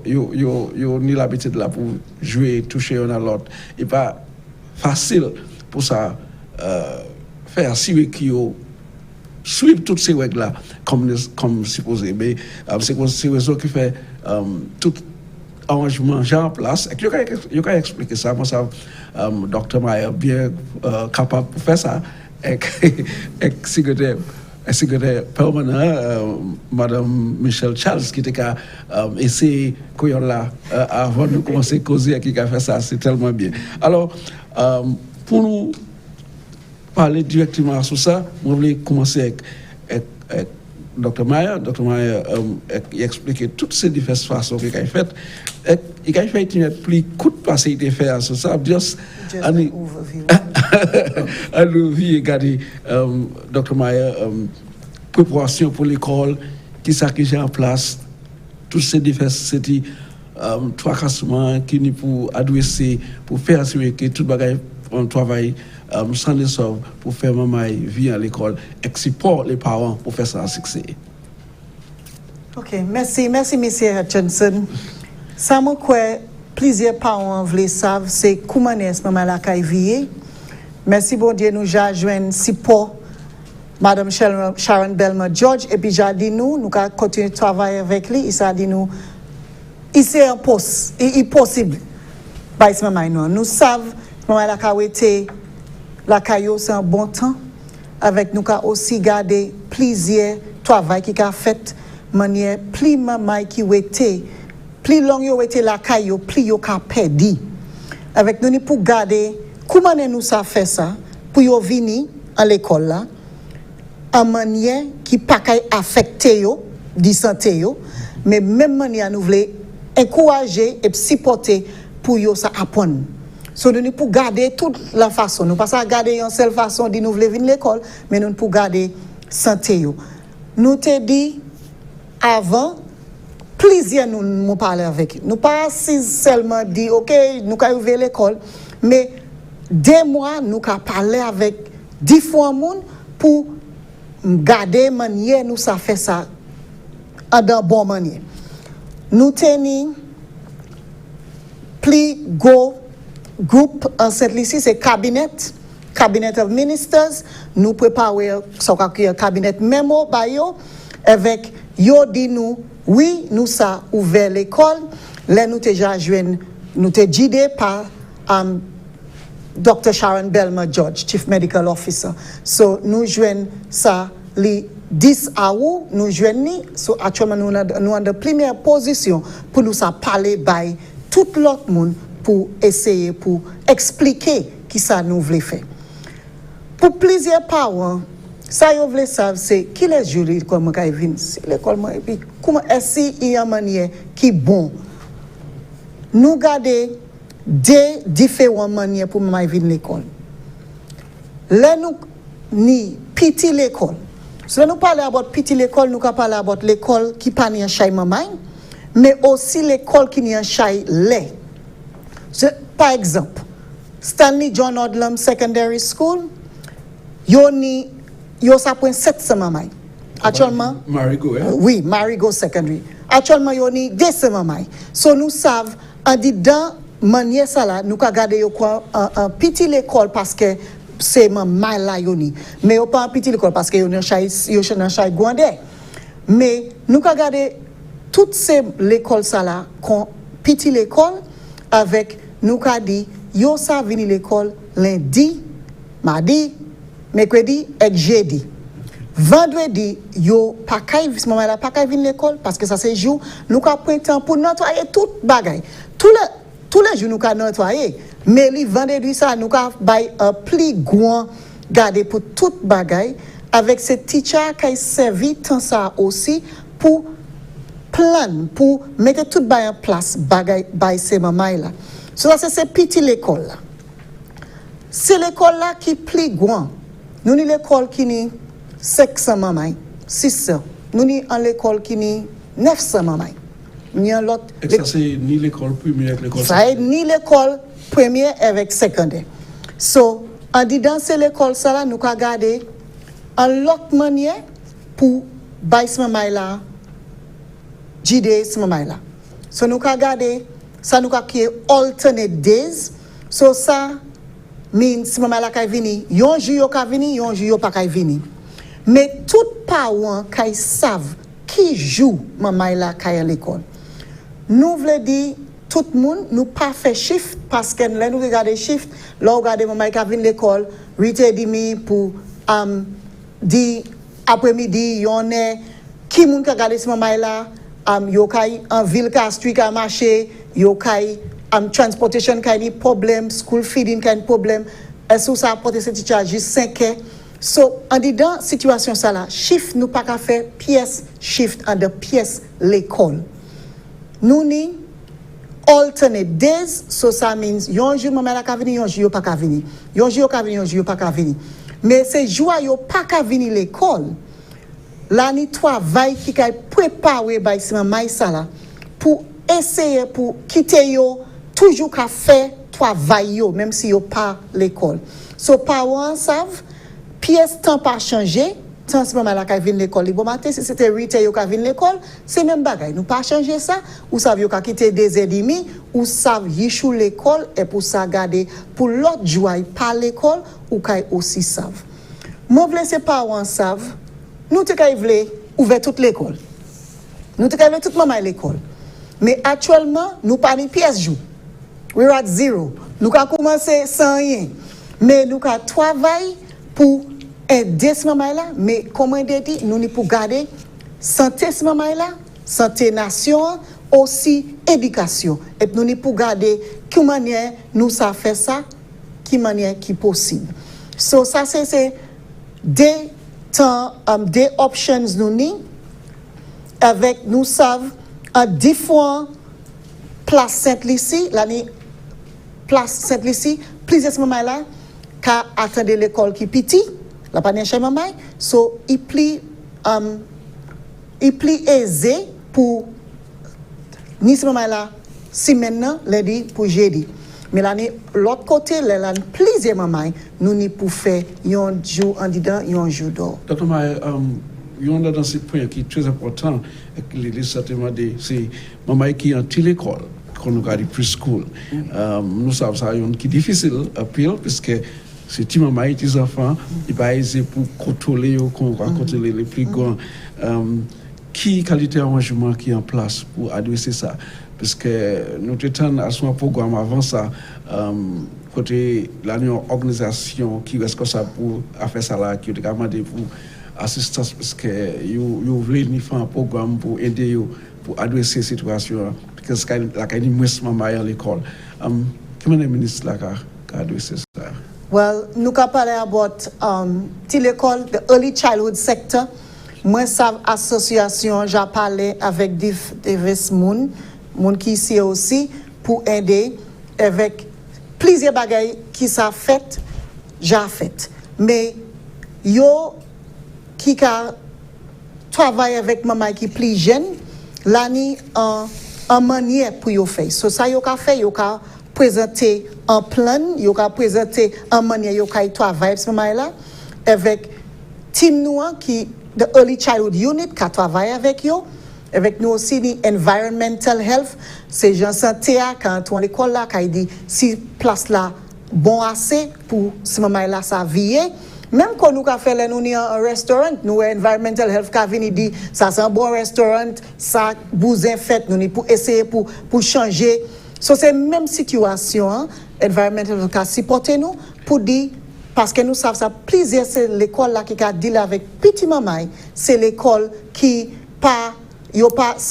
yo ni l'habitude là pour jouer, toucher un à l'autre, et pas facile pour ça faire assurer qui suivre toutes ces règles là comme supposé, mais c'est raison qui fait tout arrangement j'ai en place et je peux expliquer ça. Moi ça docteur Mayer bien capable de faire ça et secrétaire permanent madame Michel Charles qui était qu'à essayer qu'on là avant de commencer à causer qui a fait ça, c'est tellement bien. Alors pour nous parler directement sur ça, on voulait commencer avec Dr. Mayer il expliqué toutes ces diverses façons qu'il a fait. Il a fait une plus courte passée il a fait sur ça. Just an overview. Un overview, regardez, Dr. Mayer, préparation pour l'école, qui ça qui est en place, toutes ces diverses trois cassements qui nous pour adresser, pour faire assurer que tout le monde travaille sans les sauve pour faire maman vivre à l'école et support les parents pour faire ça à succès. Ok, merci, monsieur Hutchinson. Ça m'a quoi plusieurs parents veulent savoir c'est comment est-ce maman la vivre. Merci bon Dieu nous j'ai joindre support madame Sharon Belmar-George et puis j'ai dit nous continuer de travailler avec lui, il a dit nous c'est impossible. Bah c'est maman nous savons maman la été la caillou c'est un bon temps avec nous qu'a aussi garder plusieurs travail qui a fait manière plus maman qui était plus long yo était la caillou plus yo qu'a perdu avec nous pour garder comment nous ça fait ça pour yo venir à l'école là en manière qui pas affecter yo di santé yo mais même manière nous voulons encourager et supporter pour yo ça apprendre. So nous pour garder toute la façon, nous pas ça garder une seule façon de nous voulons venir l'école, mais nous pour garder santé yo. Nous te dit avant plaisir nous parler avec. Nous pas si seulement dit OK, nous ca ouvrir l'école, mais 2 mois nous ca parler avec différents monde pour garder manière nous ça fait ça en bonne manière. Nous teni plus go group en cette liste c'est cabinet of ministers nous préparer so cabinet memo ba yo avec yo dit nous oui nous ça ouvert l'école là nous déjà joindre nous te guidé par Dr. Sharon Belmar-George chief medical officer so nous joindre ça les 10 août nous joindre so actuellement nous en de première position pour nous ça parler by tout l'autre monde pour essayer, pour expliquer qui ça nous voulait faire. Pour plusieurs parents, ça vous voulez savoir, c'est qui les jurys comme ils viennent, l'école, et puis comment est-ce qu'il y a une manière qui est bon. Nous gardons 2 différentes manières pour venir à l'école. Là, nous, ni petit l'école. Si nous parlons de petit l'école, nous parlons de l'école qui n'est pas en chai maman, mais aussi l'école qui n'est en chai lait. Par exemple, Stanley John Odlum Secondary School, yo ça prend 7 semaines. Actuellement, Marigo, hein? Oui, Marigo Secondary. Actuellement, yo ni 2 semaines. So nous savons en dedans manière ça là, nous ka garder yo quoi un petit l'école parce que c'est maman là yo ni. Mais yo pas un petit l'école parce que yo dans chai Gwandé. Mais nous ka garder toutes ces l'école ça là, petit l'école avec nous ka dit yo ça venir l'école lundi, mardi, mercredi et jeudi. Vendredi yo pas kay moment là pas kay venir l'école parce que ça c'est jour nous ka prendre temps pour nettoyer tout bagay. Tous les jours nous ka nettoyer mais le vendredi ça nous ka bay un plus grand garder pour tout bagay avec ce teacher qui servi tant ça aussi pour plan pour mettre tout bagay en place bagay bay ces maman là. So ça c'est petit l'école là. c'est l'école là qui plus grand. Nous avons l'école qui est 500 mamans, 600. Nous avons l'école qui est 900 mamans. Nous avons l'autre. Et ça, c'est ni l'école primaire avec l'école secondaire. Ça est ni l'école première avec secondaire. So, en disant c'est l'école ça là, nous avons gardé en l'autre manière pour bailler ce maman là, JD ce maman là. So, nous avons gardé, ça nous avons créé alternate days. So, ça means si maman là kay vini, yon jou yo ka vini, yon jou yo pa kay vini. Mais tout parents kay savent qui joue maman là kay à l'école. Nous voulons dire tout le monde nous pas fait shift parce que là nous regarder shift, là regarder maman qui vient l'école, 8h30 pour di après-midi, yon est qui moun ka regarder ce maman là, yo kay en ville ka street ka marcher, yo kay transportation kind of problem, school feeding kind of problem. Est-ce que ça apporte cette charge juste 5 heures? So, en dedans situation ça là, shift nous pas qu'à faire pièce shift en de pièce l'école. Nous ni alternate days, so ça means yon jour maman la ka vini, yon jour yo pas ka vini. Yon jour yo ka vini, yon jour yo pas ka vini. Mais c'est jour yo pas ka vini l'école. Là ni travail qui kay préparer by si maman ça là pour essayer pour quitter yo toujours qu'à faire travail yo même si yo pas l'école. So parents savent pièce temps pas changer, tant ce moment là ka vinn l'école. Bon matin si c'était 8h yo ka vinn l'école, c'est même bagay. Nous pas changer ça ou savent yo ka quitter 2h30 ou savent yichou l'école et pour ça garder pour l'autre joie pas l'école ou kay aussi savent. Moi vle ces parents savent nous te kay vle ouvert toute l'école. Nous te kay vle toute maman l'école. Mais actuellement nous pas ni pièce jou. We're at zero. Nous avons commencé sans rien. Mais nous avons travaillé pour aider ce moment-là. Mais comment dire, nous avons pour garder santé ce moment-là, santé nation, aussi éducation. Et nous avons pour garder quelle manière nous savons faire ça, quelle manière qui est possible. So ça c'est des temps, des options nous avons avec nous savons différents place Sainte-Lucie, l'année place Sainte-Lucie, plusieurs moments là, qu'a attendre l'école qui petit, la pas chez maman, so il plie aisé pour ni ce moment là, si maintenant lundi pour jeudi. Mais l'année l'autre côté, là plusieurs moments, nous ni pour faire un jour en dedans, un jour dehors. Docteur Maï, il y a dans ce point qui est très important, et certainement c'est maman qui est en l'école. Qu'on nous garde plus school. Nous savons ça qui est difficile à pile parce que c'est ti maman et tes enfants, ils va essayer pour contrôler contrôler les plus grands. Qui qualité d'arrangement qui est en place pour adresser ça parce que nous étions à ce programme avant ça côté l'union organisation qui reste comme ça pour faire ça là qui est demandé pour assistance parce que vous voulez nous faire un programme pour aider vous pour adresser cette situation parce que la kind of maman à l'école. Comment le ministre là a adressé ça? Well, nous avons parlé about l'école, the early childhood sector. Moi, ça association, j'ai parlé avec divers moun qui ici aussi pour aider avec plusieurs bagailles qui sont faites, j'ai fait. Mais yo qui travaille avec maman qui est plus jeune, l'année en manière pour yo faire. So ça yo ka fait, yo ka présenter en plan, yo ka présenter en manière yo ka travailler ce maman là avec team nous qui the early childhood unit qui travaille avec yo, avec nous aussi the environmental health, c'est gens santé quand on l'école là qui dit si place là bon assez pour ce maman là ça vie. Même quand nous avons fait un restaurant, nous environmental health qui vient dit ça c'est un bon restaurant, ça bousin fait nous pour essayer pour changer. So c'est même situation, hein, environmental health qui supporter nous pour dire parce que nous savons ça plusieurs c'est l'école là qui a deal avec petit maman, c'est l'école qui pas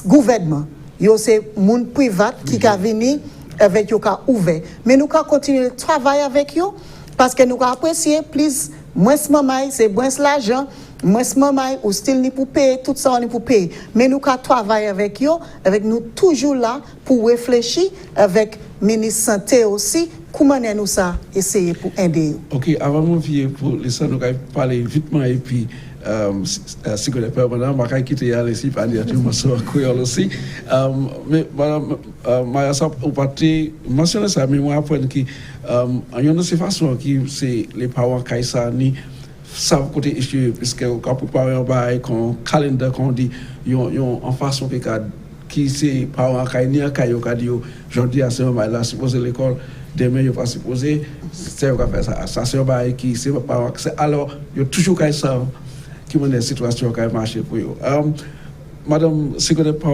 gouvernement, yo c'est monde privé qui a venu avec yo ka ouvert. Mais nous avons continuer de travailler avec eux parce que nous avons apprécié plus moins maman c'est moins l'argent moins maman ou style ni pour payer tout ça ni pour payer mais nous avons travailler avec eux avec nous toujours là pour réfléchir avec ministre santé aussi comment nous ça essayer pour aider. OK, avant de venir pour Lissa, nous allons parler vite et puis si vous êtes permanent, je vais quitter ici pour dire tout le monde aussi. Mais madame, Maya, vous parlez mentionner ça, mais moi, après, il y a une façon qui c'est les parents qui savent côté issue, puisque quand vous parlez en bas, quand calendrier, quand on dit, en façon qui c'est parents qui n'y a qu'à dit, aujourd'hui, à ce moment-là, supposé l'école, demain, il va supposer, c'est ce qu'on fait ça. Ça, c'est un bail qui, c'est parents, alors, il y a toujours qu'à ça. Qui m'a des situations qui marché pour eux. Madame, si vous êtes pas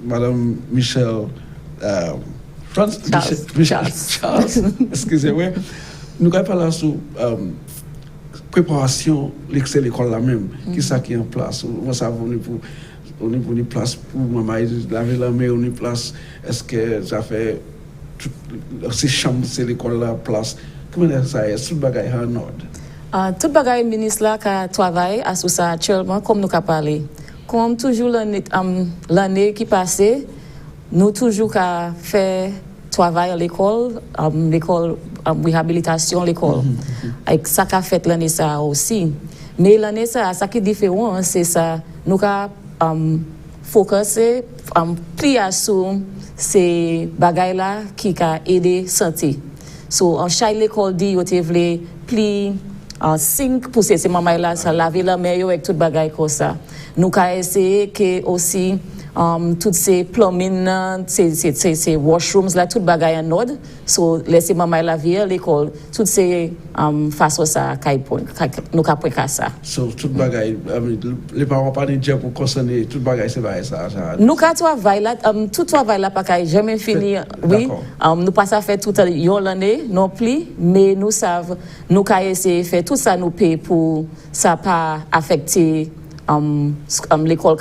Madame Michel, Charles, excusez-moi, nous allons parler sur préparation de l'école là même, qui ça qui est en place. On savait on est pour une place pour maman laver la main, on est place. Est-ce que ça fait ces chambres, c'est l'école là place? Comment ça est? Tout bagaille en ordre. Tout bagaille ministre là qui travaille à ça actuellement comme nous avons parlé. Comme toujours l'année qui passée, nous toujours fait travail à l'école, réhabilitation l'école. Avec ça qu'a fait l'année ça aussi. Mais l'année ça qui est différent, c'est ça nous avons focusé plus sur ces bagailles là qui a aidé santé. So en chaque école dit vous voulez plus 5 pour ces mamans là ça laver la main avec tout bagaille comme ça. Nous avons essayé que aussi toutes ces plumbing ces washrooms là tout bagaille en ordre. So laisser maman là via l'école toutes ces façons ça nous avons pris ça. So tout bagaille les parents pas dire pour concerner tout bagaille c'est pas ça. Nous avons travail là tout travail là pas jamais fini. Oui, nous pas ça fait toute l'année non plus mais nous savons nous avons essayé faire tout ça nous paye pour ça pas affecter l'école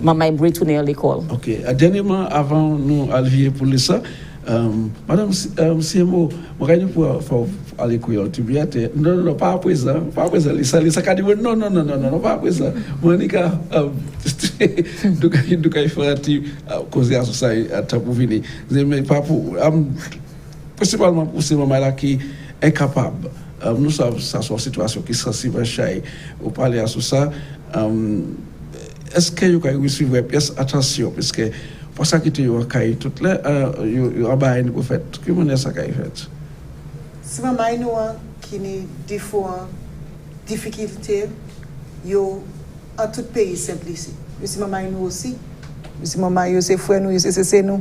maman retourner à l'école. OK. Dernièrement avant nous arriver pour Lissa, madame CMO, moi gagne pour aller courir tu bien non pas à présent Lissa qu'a dit non pas à présent moi ni ka donc il faut causer à ça pour venir mais pas pour principalement pour ces mamans là qui incapable. Nous savons ça soit situation qui sensible chez au parler à ça. Est-ce que vous avez suivre pièce attention parce que pour ça que tu as toutes les abaye pour fait comment est ça qu'a fait Si maman nous qui ni des fois difficulté yo en tout pays simple ici. Si maman nous aussi. Si maman yo c'est frère nous c'est nous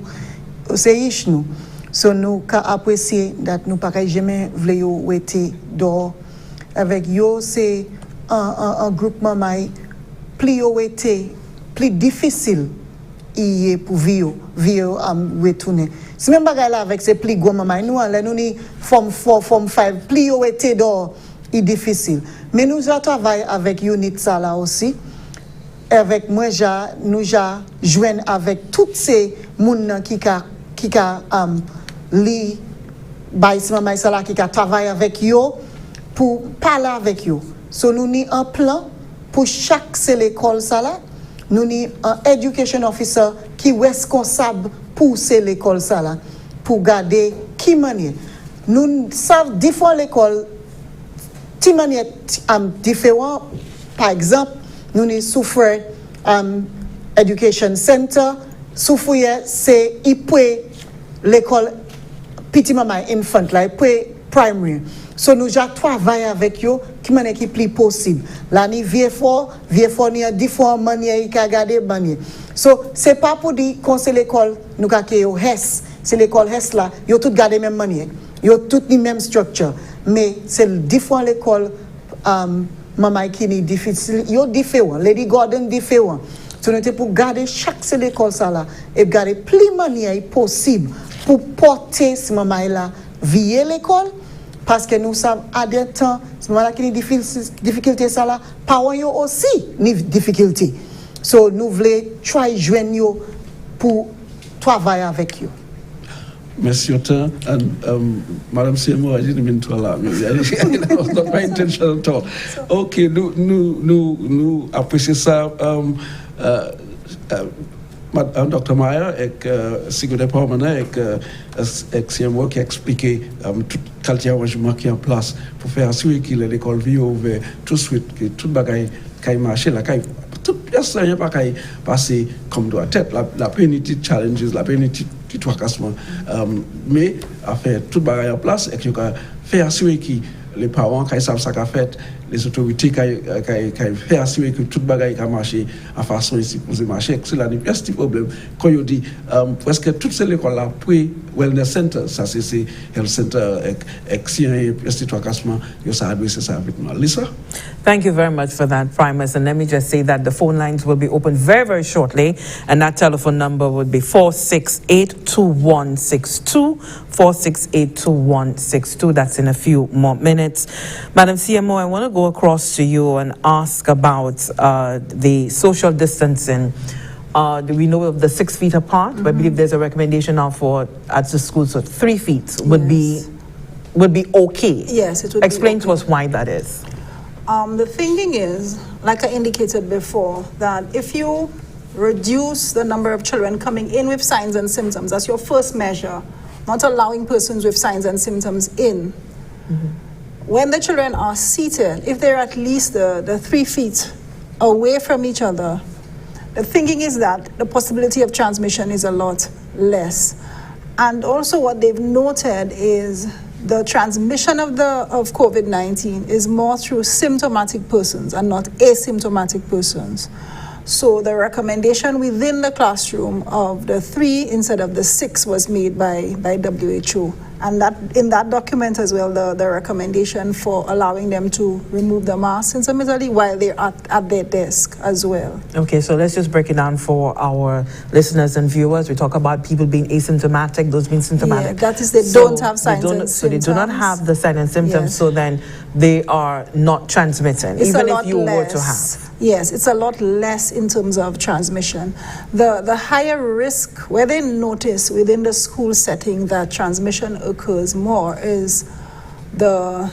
c'est riche nous. So nous ka apprécier dat nous pas jamais vle yo été dehors avec yo c'est un groupe maman plus yo été plus difficile y pour vivre retourner. Si même bagay là avec ces plus gros maman nous là nous ni forme 4 forme 5 plus yo été dehors est difficile. Mais nous travaillons avec unit ça là aussi. Avec moi nous joindre avec toutes ces moun qui li bay si maman ça là qui travaille avec yo pour parler avec yo. So nous ni un plan pour chaque c'est l'école ça là. Nous ni un education officer qui responsable pour c'est l'école ça là pour garder qui manière. Nous savons différentes l'école ti manière différent. Par exemple, nous ni souffre education center souffre c'est l'école petit maman infant là primary. So nous travaillons avec eux qui manière qui plus possible. Là ni vieux fort ni différentes manières qui garder manière. So c'est pas pour dire qu'on c'est l'école nous ka yo HES, c'est l'école HES là, yo tout garder même manière. Yo tout ni même structure, mais c'est différent l'école maman qui ni difficile, yo différent, Lady Gordon différent. So nous pour garder chaque c'est l'école ça là et garder plus manière possible pour porter ce maman là via l'école. Parce que nous savons à des temps, ce moment-là qui a des difficultés, ça là, parents aussi des difficultés. So nous voulons try joindre pour travailler avec eux. Merci autant. Madame Seymour, I didn't mean to allow me. That was not my intention at all. Okay, nous apprécions ça. Dr. Maya ek Sigo Department ek CMO qui a expliqué tout qualité arrangement qui est en place pour faire assurer que l'école vit ouvert tout de suite, que tout bagaille qui marche là, tout rien pas passer comme doit être. La pénité challenges, la pénité du tracassement, mais à faire tout bagaille en place et que faire assurer que les parents qui savent ça qu'a fait, les autorités qui fait assurer que tout bagaille a marché en façon ici pour marcher. C'est là le petit problème. Quand on dit presque toutes ces écoles là, puis wellness center, ça c'est health center, avec si un petit tracassement, ça adresse ça avec nous. Lissa? Thank you very much for that, Primus. And let me just say that the phone lines will be open very, very shortly. And that telephone number would be 468-2162, 468-2162. That's in a few more minutes. Madam CMO, I want to go across to you and ask about the social distancing. Do we know of the 6 feet apart? I believe there's a recommendation now for at the schools, so 3 feet would be okay. Yes, it would Explain be okay. to us why that is. The thinking is, like I indicated before, that if you reduce the number of children coming in with signs and symptoms, that's your first measure, not allowing persons with signs and symptoms in. When the children are seated, if they're at least the 3 feet away from each other, the thinking is that the possibility of transmission is a lot less. And also what they've noted is the transmission of COVID-19 is more through symptomatic persons and not asymptomatic persons. So the recommendation within the classroom of the 3 instead of the 6 was made by WHO. And that in that document as well, the recommendation for allowing them to remove the mask intermittently while they're at their desk as well. Okay, so let's just break it down for our listeners and viewers. We talk about people being asymptomatic, those being symptomatic. Yeah, that is they don't have signs and symptoms. So they do not have the signs and symptoms, Yes. so then they are not transmitting, It's even a lot if you were to less. have. Yes, it's a lot less in terms of transmission. The higher risk, where they notice within the school setting that transmission occurs more, is the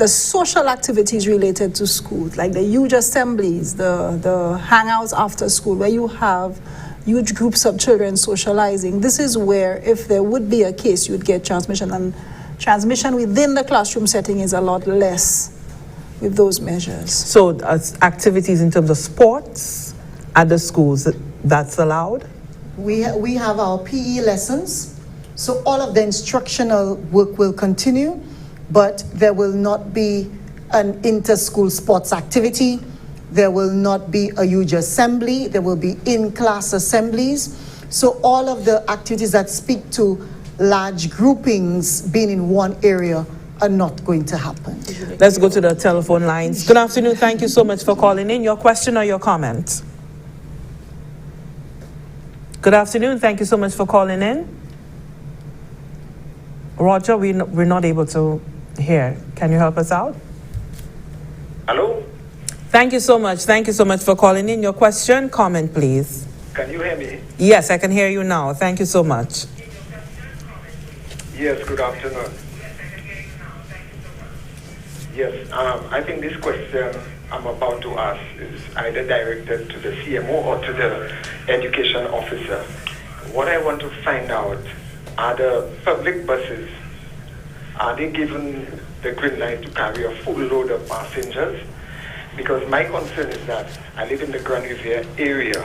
social activities related to school, like the huge assemblies, the hangouts after school, where you have huge groups of children socializing. This is where, if there would be a case, you'd get transmission, and transmission within the classroom setting is a lot less with those measures. So activities in terms of sports at the schools, that's allowed? We have our PE lessons, so all of the instructional work will continue, but there will not be an inter-school sports activity. There will not be a huge assembly. There will be in-class assemblies. So all of the activities that speak to large groupings being in one area are not going to happen. Let's go to the telephone lines. Good afternoon. Thank you so much for calling in. Your question or your comment? Good afternoon. Thank you so much for calling in. Roger, we're not able to hear. Can you help us out? Hello? Thank you so much. Thank you so much for calling in. Your question, comment, please. Can you hear me? Yes, I can hear you now. Thank you so much. Yes, good afternoon. Yes, I think this question I'm about to ask is either directed to the CMO or to the education officer. What I want to find out, are the public buses, are they given the green light to carry a full load of passengers? Because my concern is that I live in the Grand Riviera area,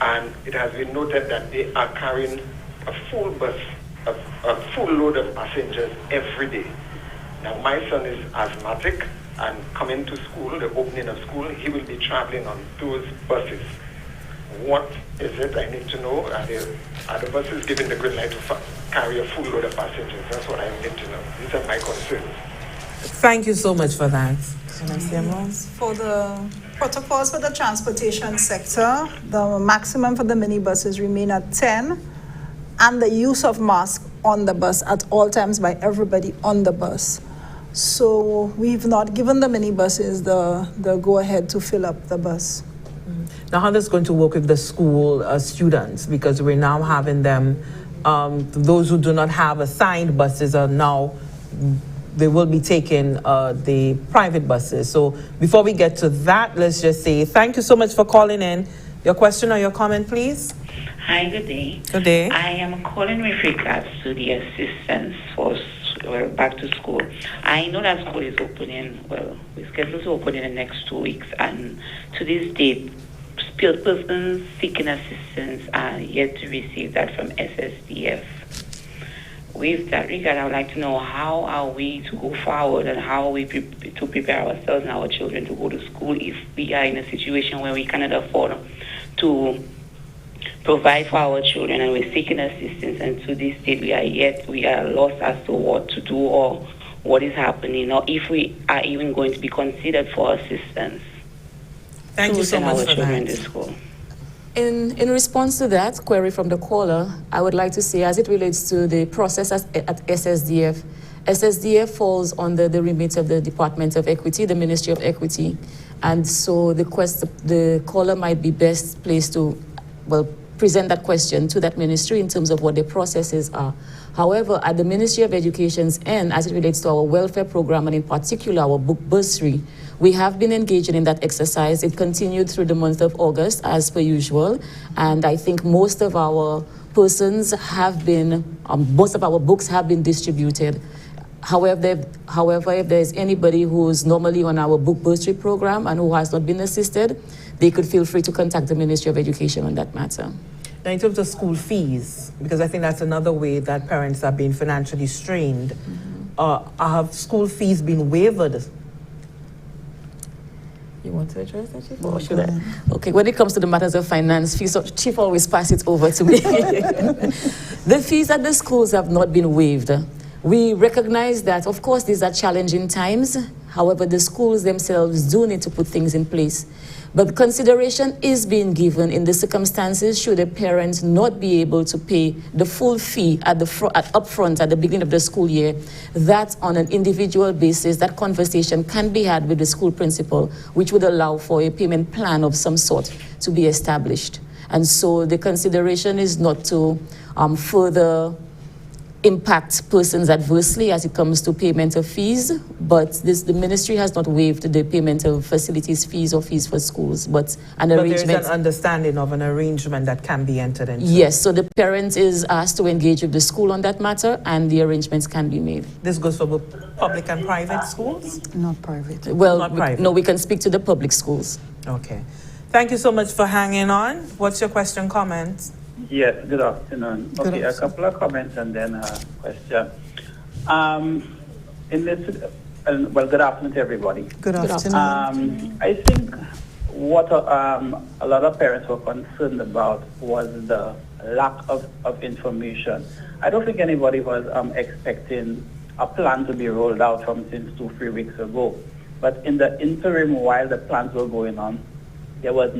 and it has been noted that they are carrying a full bus, a full load of passengers every day. Now, my son is asthmatic, and coming to school, the opening of school, he will be traveling on those buses. What is it? I need to know. Are the buses given the green light to carry a full load of passengers? That's what I need to know. These are my concerns. Thank you so much for that. For the protocols for the transportation sector, the maximum for the minibuses remain at 10, and the use of masks on the bus at all times by everybody on the bus. So we've not given the minibuses the go-ahead to fill up the bus. Now, how that's going to work with the school students? Because we're now having them, those who do not have assigned buses are now, they will be taking the private buses. So before we get to that, let's just say thank you so much for calling in. Your question or your comment, please? Hi, good day. Good day. I am calling with regards to the assistance for back to school. I know that school is opening, we're scheduled to open in the next 2 weeks, and to this date, persons seeking assistance are yet to receive that from SSDF. With that regard, I would like to know how are we to go forward and how are we to prepare ourselves and our children to go to school if we are in a situation where we cannot afford to provide for our children and we're seeking assistance, and to this date we are lost as to what to do or what is happening or if we are even going to be considered for assistance. Thank you so much our for children that. to school. In response to that query from the caller, I would like to say, as it relates to the process at SSDF, SSDF falls under the remit of the Department of Equity, the Ministry of Equity, and so the caller might be best placed to, present that question to that ministry in terms of what the processes are. However, at the Ministry of Education's end, as it relates to our welfare program and in particular our book bursary, we have been engaging in that exercise. It continued through the month of August as per usual, and I think most of our persons have been, most of our books have been distributed. However, if there's anybody who's normally on our book bursary program and who has not been assisted, they could feel free to contact the Ministry of Education on that matter. Now, in terms of school fees, because I think that's another way that parents are being financially strained, have school fees been waived? You want to address that, Chief? Or should I? Okay, when it comes to the matters of finance, fees, Chief always pass it over to me. The fees at the schools have not been waived. We recognize that, of course, these are challenging times. However, the schools themselves do need to put things in place. But consideration is being given in the circumstances should a parent not be able to pay the full fee at upfront at the beginning of the school year. That on an individual basis, that conversation can be had with the school principal, which would allow for a payment plan of some sort to be established. And so the consideration is not to further impact persons adversely as it comes to payment of fees, but the ministry has not waived the payment of facilities fees or fees for schools, but arrangement. There is an understanding of an arrangement that can be entered into. Yes, so the parent is asked to engage with the school on that matter, and the arrangements can be made. This goes for both public and private schools? Not private. Well, Not private. no, we can speak to the public schools. Okay. Thank you so much for hanging on. What's your question, comment? Yes, good afternoon. Good Okay, afternoon. a couple of comments and then a question. Good afternoon to everybody. Good afternoon. I think what a lot of parents were concerned about was the lack of information. I don't think anybody was expecting a plan to be rolled out from since 2-3 weeks ago. But in the interim, while the plans were going on, there was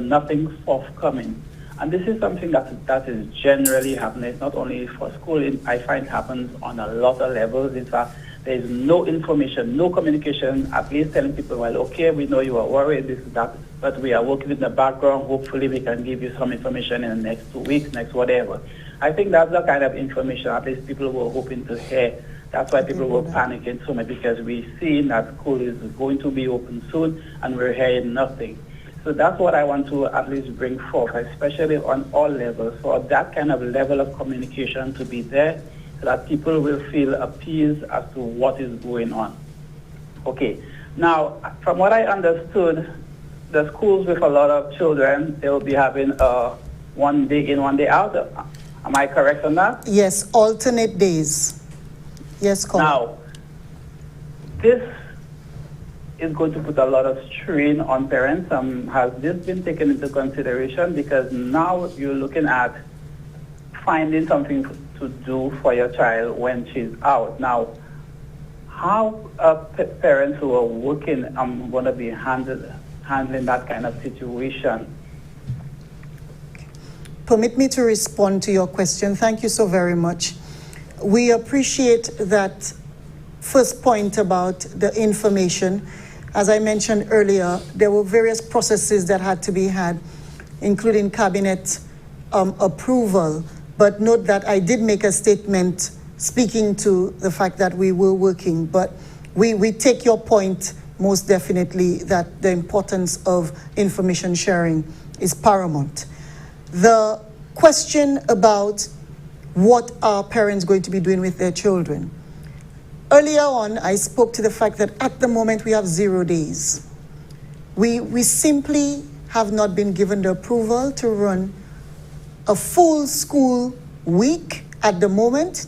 nothing forthcoming. And this is something that is generally happening. It's not only for school. I find it happens on a lot of levels. In fact, there is no information, no communication, at least telling people, well, okay, we know you are worried, this, that, but we are working in the background. Hopefully we can give you some information in the next 2 weeks, next whatever. I think that's the kind of information at least people were hoping to hear. That's why people were panicking so much, because we see that school is going to be open soon and we're hearing nothing. So that's what I want to at least bring forth, especially on all levels, for that kind of level of communication to be there so that people will feel appeased as to what is going on. Okay. Now, from what I understood, the schools with a lot of children, they will be having one day in, one day out. Am I correct on that? Yes, alternate days. Yes, Colin. Now, this is going to put a lot of strain on parents. Has this been taken into consideration? Because now you're looking at finding something to do for your child when she's out. Now, how are parents who are working going to be handling that kind of situation? Permit me to respond to your question. Thank you so very much. We appreciate that first point about the information. As I mentioned earlier, there were various processes that had to be had, including cabinet approval. But note that I did make a statement speaking to the fact that we were working. But we take your point most definitely, that the importance of information sharing is paramount. The question about what are parents going to be doing with their children. Earlier on, I spoke to the fact that at the moment we have 0 days. We simply have not been given the approval to run a full school week at the moment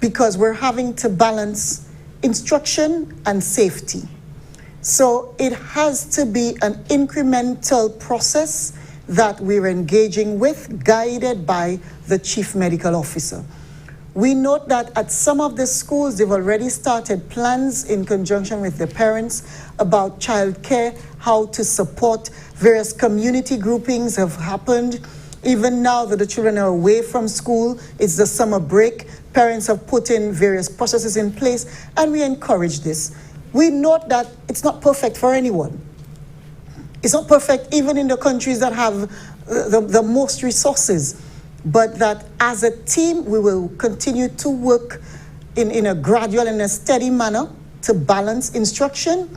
because we're having to balance instruction and safety. So it has to be an incremental process that we're engaging with, guided by the chief medical officer. We note that at some of the schools, they've already started plans in conjunction with the parents about childcare, how to support. Various community groupings have happened. Even now that the children are away from school, it's the summer break, parents have put in various processes in place, and we encourage this. We note that it's not perfect for anyone. It's not perfect even in the countries that have the most resources, but that as a team, we will continue to work in a gradual and a steady manner to balance instruction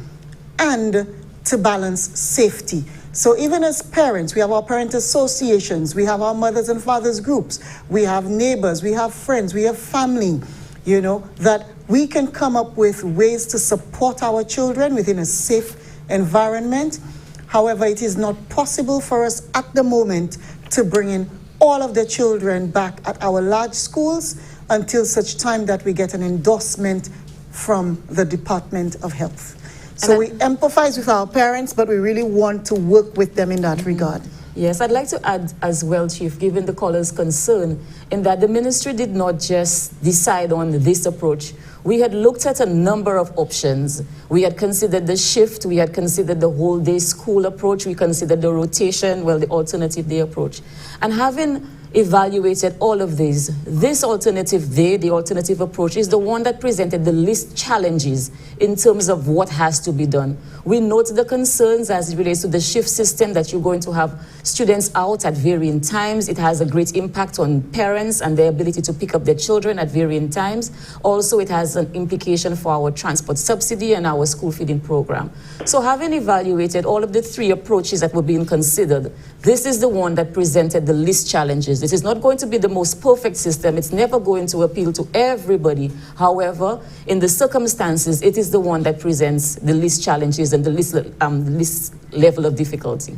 and to balance safety. So even as parents, we have our parent associations, we have our mothers and fathers groups, we have neighbors, we have friends, we have family, you know, that we can come up with ways to support our children within a safe environment. However, it is not possible for us at the moment to bring in all of the children back at our large schools until such time that we get an endorsement from the Department of Health. So we empathize with our parents, but we really want to work with them in that regard. Yes, I'd like to add as well, Chief, given the caller's concern, in that the ministry did not just decide on this approach. We had looked at a number of options. We had considered the shift, we had considered the whole day school approach, we considered the rotation, well, the alternative day approach. And having evaluated all of these, this alternative day, the alternative approach, is the one that presented the least challenges in terms of what has to be done. We note the concerns as it relates to the shift system, that you're going to have students out at varying times. It has a great impact on parents and their ability to pick up their children at varying times. Also, it has an implication for our transport subsidy and our school feeding program. So having evaluated all of the three approaches that were being considered, this is the one that presented the least challenges. This is not going to be the most perfect system. It's never going to appeal to everybody. However, in the circumstances, it is the one that presents the least challenges and the least level of difficulty.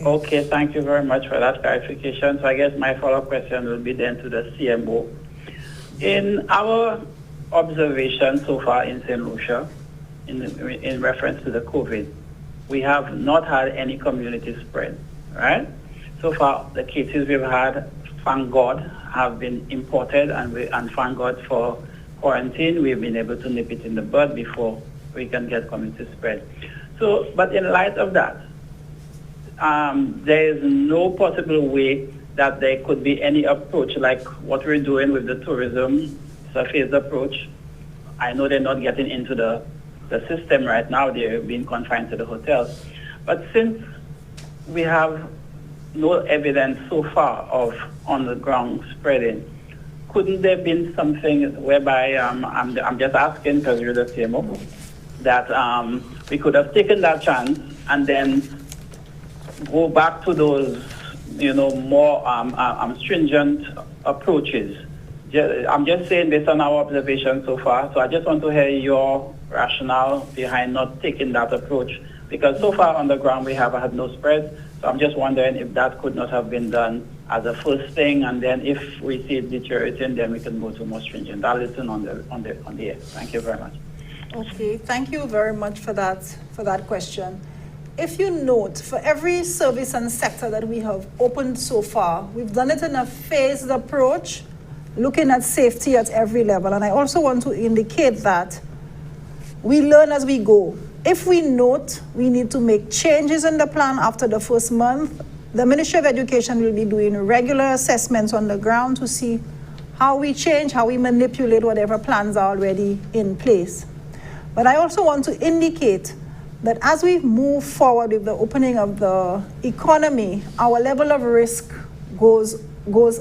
Okay, thank you very much for that clarification. So I guess my follow-up question will be then to the CMO. In our observation so far in St. Lucia, in reference to the COVID, we have not had any community spread, right? So far, the cases we've had, thank God, have been imported, and thank God for quarantine. We've been able to nip it in the bud before we can get community spread. So, but in light of that, there is no possible way that there could be any approach like what we're doing with the tourism surface approach. I know they're not getting into the system right now. They're being confined to the hotels. But since we have no evidence so far of on-the-ground spreading, couldn't there have been something whereby, I'm just asking because you're the CMO, that we could have taken that chance and then go back to those, more stringent approaches? I'm just saying based on our observation so far, so I just want to hear your rationale behind not taking that approach, because so far on the ground we have had no spread. So I'm just wondering if that could not have been done as a first thing, and then if we see it deteriorating, then we can go to more stringent. I'll listen on the air. Thank you very much. Okay, thank you very much for that question. If you note, for every service and sector that we have opened so far, we've done it in a phased approach, looking at safety at every level. And I also want to indicate that we learn as we go. If we note we need to make changes in the plan after the first month, the Ministry of Education will be doing regular assessments on the ground to see how we change, how we manipulate whatever plans are already in place. But I also want to indicate that as we move forward with the opening of the economy, our level of risk goes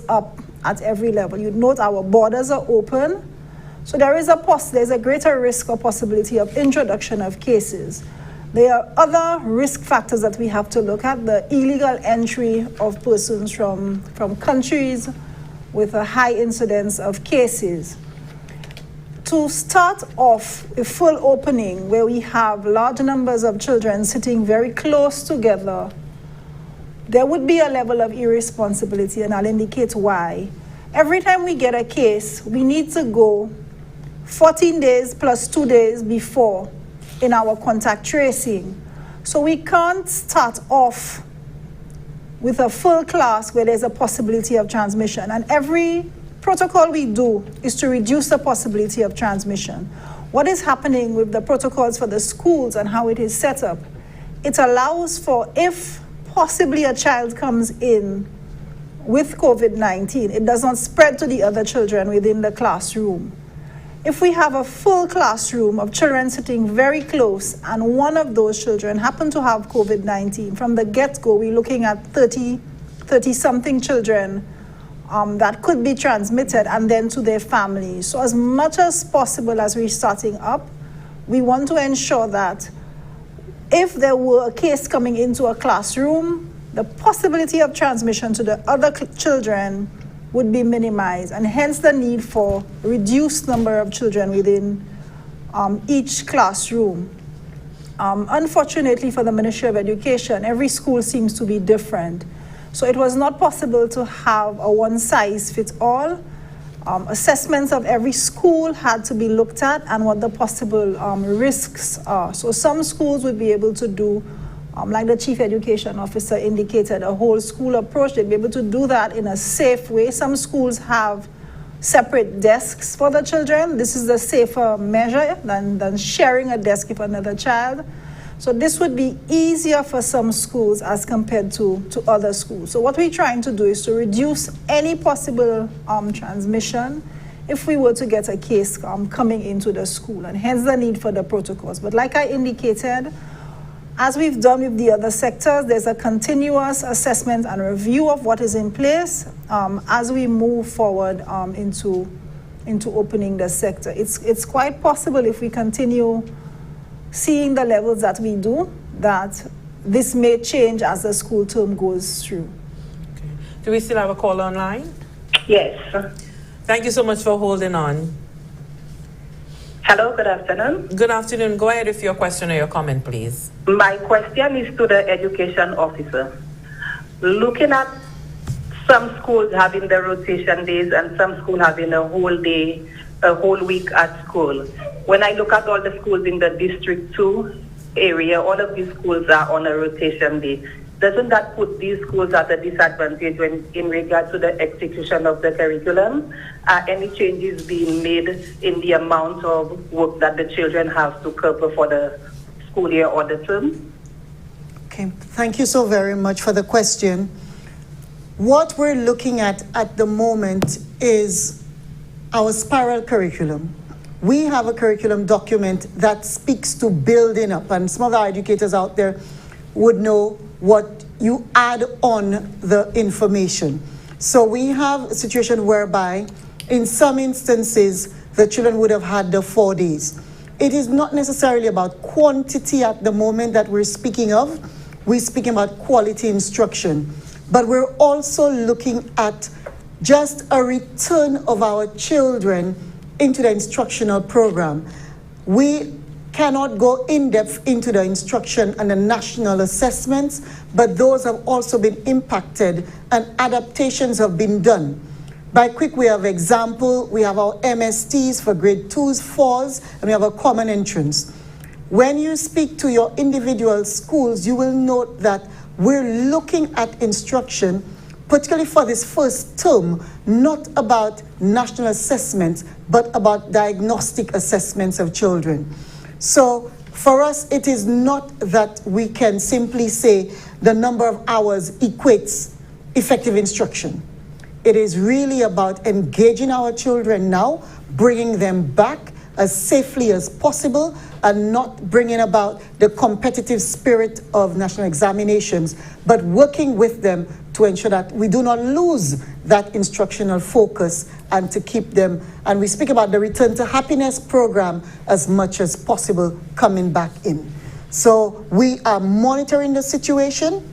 up at every level. You note our borders are open, so there's a greater risk or possibility of introduction of cases. There are other risk factors that we have to look at. The illegal entry of persons from countries with a high incidence of cases. To start off a full opening where we have large numbers of children sitting very close together, there would be a level of irresponsibility, and I'll indicate why. Every time we get a case, we need to go 14 days plus 2 days before in our contact tracing. So we can't start off with a full class where there's a possibility of transmission. And every protocol we do is to reduce the possibility of transmission. What is happening with the protocols for the schools and how it is set up, it allows for, if possibly a child comes in with COVID-19, it does not spread to the other children within the classroom. If we have a full classroom of children sitting very close and one of those children happen to have COVID-19, from the get-go, we're looking at 30-something children that could be transmitted, and then to their families. So as much as possible as we're starting up, we want to ensure that if there were a case coming into a classroom, the possibility of transmission to the other children would be minimized, and hence the need for reduced number of children within each classroom. Unfortunately for the Ministry of Education, every school seems to be different. So it was not possible to have a one-size-fits-all. Assessments of every school had to be looked at and what the possible risks are. So some schools would be able to do, like the Chief Education Officer indicated, a whole school approach. They'd be able to do that in a safe way. Some schools have separate desks for the children. This is a safer measure than sharing a desk with another child. So this would be easier for some schools as compared to other schools. So what we're trying to do is to reduce any possible transmission if we were to get a case coming into the school, and hence the need for the protocols. But like I indicated, as we've done with the other sectors, there's a continuous assessment and review of what is in place as we move forward into opening the sector. It's quite possible, if we continue seeing the levels that we do, that this may change as the school term goes through. Okay. Do we still have a call online? Yes. Thank you so much for holding on. Hello, good afternoon. Good afternoon. Go ahead with your question or your comment, please. My question is to the education officer. Looking at some schools having the rotation days and some schools having a whole day, a whole week at school. When I look at all the schools in the District 2 area, all of these schools are on a rotation day. Doesn't that put these schools at a disadvantage in regard to the execution of the curriculum? Are any changes being made in the amount of work that the children have to cover for the school year or the term? Okay, thank you so very much for the question. What we're looking at the moment is our spiral curriculum. We have a curriculum document that speaks to building up, and some of our educators out there would know what you add on the information. So we have a situation whereby in some instances the children would have had the 4 days. It is not necessarily about quantity at the moment that we're speaking of. We're speaking about quality instruction. But we're also looking at just a return of our children into the instructional program. We cannot go in depth into the instruction and the national assessments, but those have also been impacted and adaptations have been done. By quick way of example, we have our MSTs for grade 2s, 4s, and we have a common entrance. When you speak to your individual schools, you will note that we're looking at instruction, particularly for this first term, not about national assessments, but about diagnostic assessments of children. So for us, it is not that we can simply say the number of hours equates effective instruction. It is really about engaging our children now, bringing them back as safely as possible, and not bringing about the competitive spirit of national examinations, but working with them to ensure that we do not lose that instructional focus and to keep them. And we speak about the Return to Happiness program as much as possible coming back in. So we are monitoring the situation.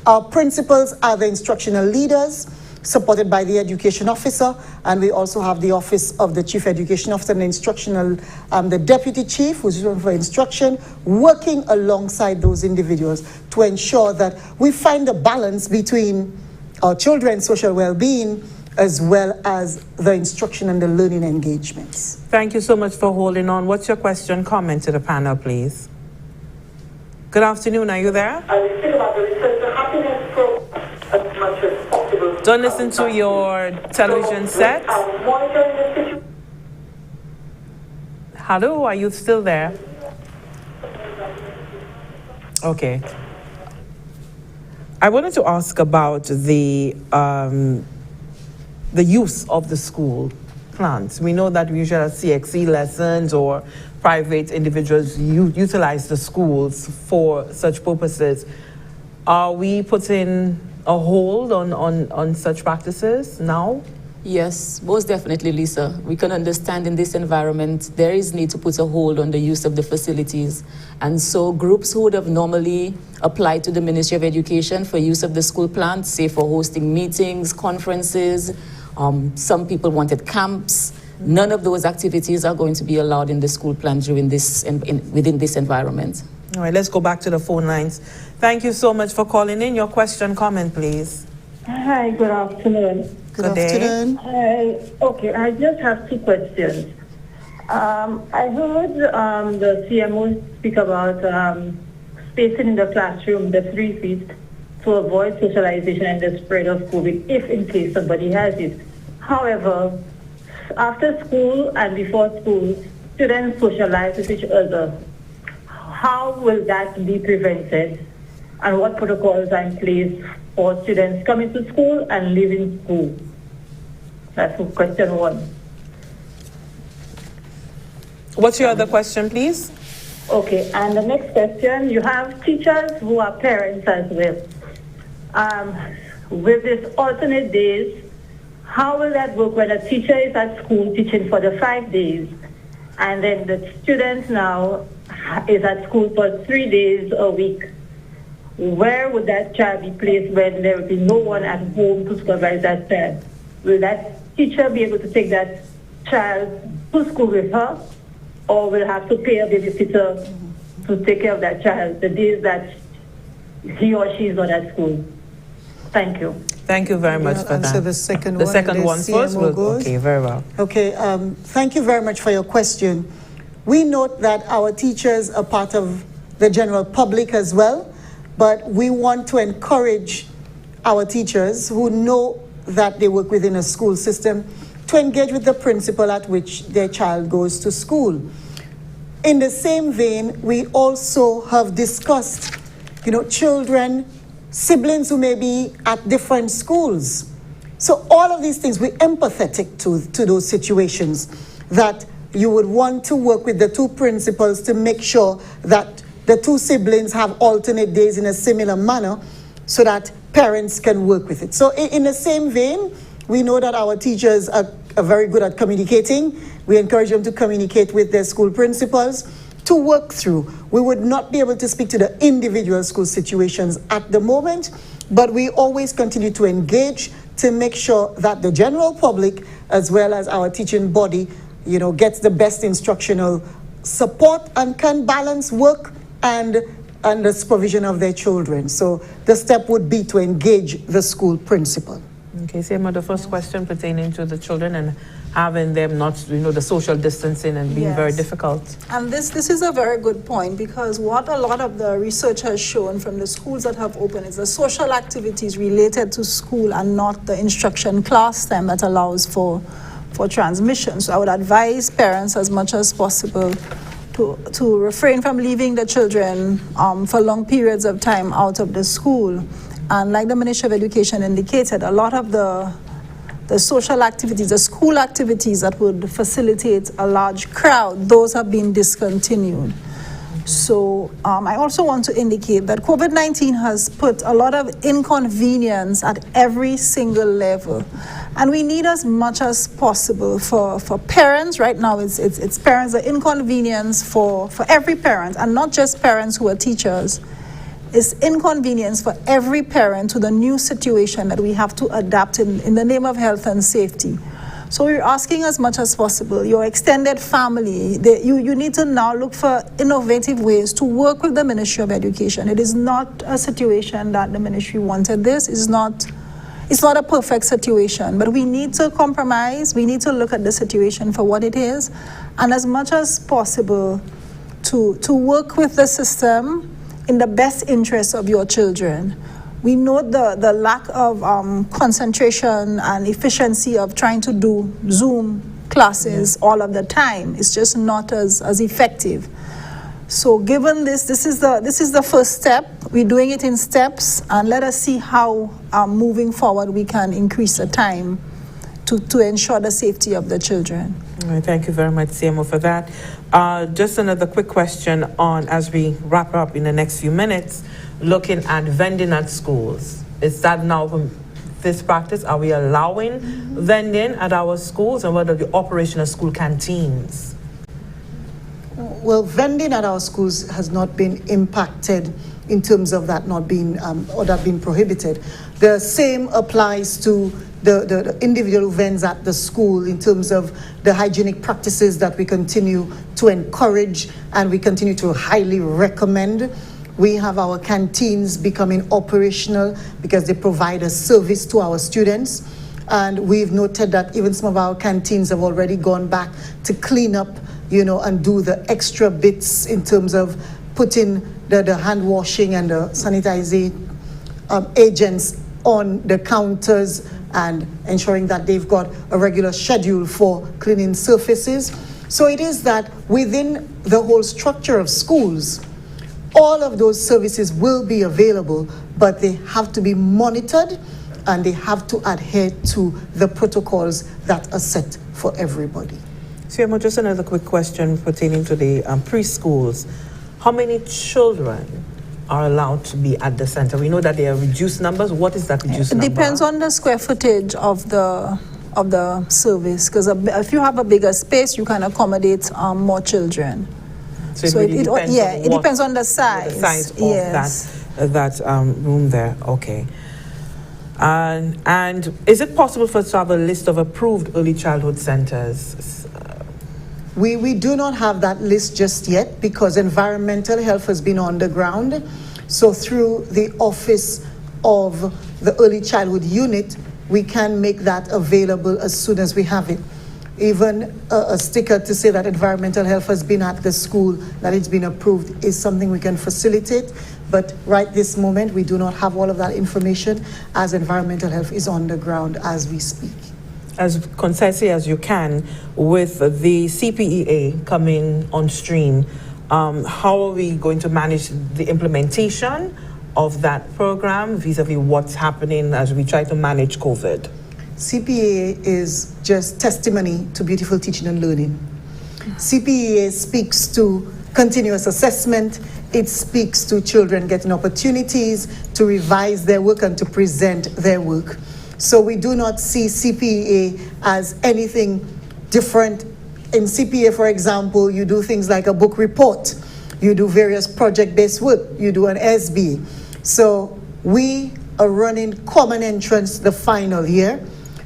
Our principals are the instructional leaders, supported by the education officer, and we also have the office of the chief education officer and instructional, the deputy chief, who's responsible for instruction, working alongside those individuals to ensure that we find a balance between our children's social well-being as well as the instruction and the learning engagements. Thank you so much for holding on. What's your question, comment to the panel, please? Good afternoon, are you there? Don't listen to your television set. Hello, are you still there? Okay. I wanted to ask about the use of the school plants. We know that we usually have CXC lessons or private individuals utilize the schools for such purposes. Are we putting a hold on such practices now? Yes, most definitely, Lissa. We can understand in this environment there is need to put a hold on the use of the facilities. And so groups who would have normally applied to the Ministry of Education for use of the school plants, say for hosting meetings, conferences, some people wanted camps. None of those activities are going to be allowed in the school plan during this within this environment. All right, let's go back to the phone lines. Thank you so much for calling in. Your question, comment, please. Hi, good afternoon. Good afternoon. Okay, I just have two questions. I heard the CMO speak about spacing in the classroom, the 3 feet, to avoid socialization and the spread of COVID, if in case somebody has it. However, after school and before school, students socialize with each other. How will that be prevented? And what protocols are in place for students coming to school and leaving school? That's question one. What's your other question, please? Okay, and the next question, you have teachers who are parents as well. With this alternate days, how will that work when a teacher is at school teaching for the 5 days and then the student now is at school for 3 days a week? Where would that child be placed when there will be no one at home to supervise that child? Will that teacher be able to take that child to school with her, or will have to pay a babysitter to take care of that child the days that he or she is not at school? Thank you. Thank you very much for that. The second the one. second one first. Okay, very well. Okay, thank you very much for your question. We note that our teachers are part of the general public as well, but we want to encourage our teachers who know that they work within a school system to engage with the principal at which their child goes to school. In the same vein, we also have discussed, children, siblings who may be at different schools. So all of these things, we're empathetic to those situations that you would want to work with the two principals to make sure that the two siblings have alternate days in a similar manner so that parents can work with it. So in the same vein, we know that our teachers are very good at communicating. We encourage them to communicate with their school principals to work through. We would not be able to speak to the individual school situations at the moment, but we always continue to engage to make sure that the general public, as well as our teaching body, gets the best instructional support and can balance work and the supervision of their children. So the step would be to engage the school principal. Okay, Sema, the first question pertaining to the children and having them not, the social distancing and being very difficult. And this is a very good point, because what a lot of the research has shown from the schools that have opened is the social activities related to school and not the instruction class time that allows for transmission. So I would advise parents as much as possible to refrain from leaving the children for long periods of time out of the school. And like the Ministry of Education indicated, a lot of the social activities, the school activities that would facilitate a large crowd, those have been discontinued. So I also want to indicate that COVID-19 has put a lot of inconvenience at every single level. And we need as much as possible for parents. Right now, it's parents, the inconvenience for every parent, and not just parents who are teachers. It's inconvenience for every parent to the new situation that we have to adapt in the name of health and safety. So we're asking as much as possible, your extended family, you need to now look for innovative ways to work with the Ministry of Education. It is not a situation that the ministry wanted this. It's not a perfect situation, but we need to compromise. We need to look at the situation for what it is, and as much as possible to work with the system in the best interest of your children. We know the lack of concentration and efficiency of trying to do Zoom classes all of the time. It's just not as effective. So given this is the first step. We're doing it in steps, and let us see how moving forward we can increase the time to ensure the safety of the children. All right, thank you very much, CMO, for that. Just another quick question on, as we wrap up in the next few minutes, looking at vending at schools. Is that now this practice? Are we allowing vending at our schools, and what are the operation of school canteens? Well, vending at our schools has not been impacted in terms of that not being or that being prohibited. The same applies to the individual vends at the school in terms of the hygienic practices that we continue to encourage and we continue to highly recommend. We have our canteens becoming operational because they provide a service to our students. And we've noted that even some of our canteens have already gone back to clean up, and do the extra bits in terms of putting the hand washing and the sanitizing agents on the counters and ensuring that they've got a regular schedule for cleaning surfaces. So it is that within the whole structure of schools, all of those services will be available, but they have to be monitored and they have to adhere to the protocols that are set for everybody. CMO, just another quick question pertaining to the preschools. How many children are allowed to be at the center? We know that there are reduced numbers. What is that reduced number? It depends on the square footage of the service, because if you have a bigger space, you can accommodate more children. So it really depends on it depends on the size. The size of yes. that room there. Okay. And is it possible for us to have a list of approved early childhood centers? We do not have that list just yet because environmental health has been on the ground. So through the Office of the Early Childhood Unit, we can make that available as soon as we have it. Even a sticker to say that environmental health has been at the school, that it's been approved, is something we can facilitate. But right this moment, we do not have all of that information as environmental health is on the ground as we speak. As concisely as you can, with the CPEA coming on stream, how are we going to manage the implementation of that program vis-a-vis what's happening as we try to manage COVID? CPEA is just testimony to beautiful teaching and learning. CPEA speaks to continuous assessment. It speaks to children getting opportunities to revise their work and to present their work. So we do not see CPEA as anything different. In CPEA, for example, you do things like a book report. You do various project-based work. You do an SB. So we are running common entrance the final year.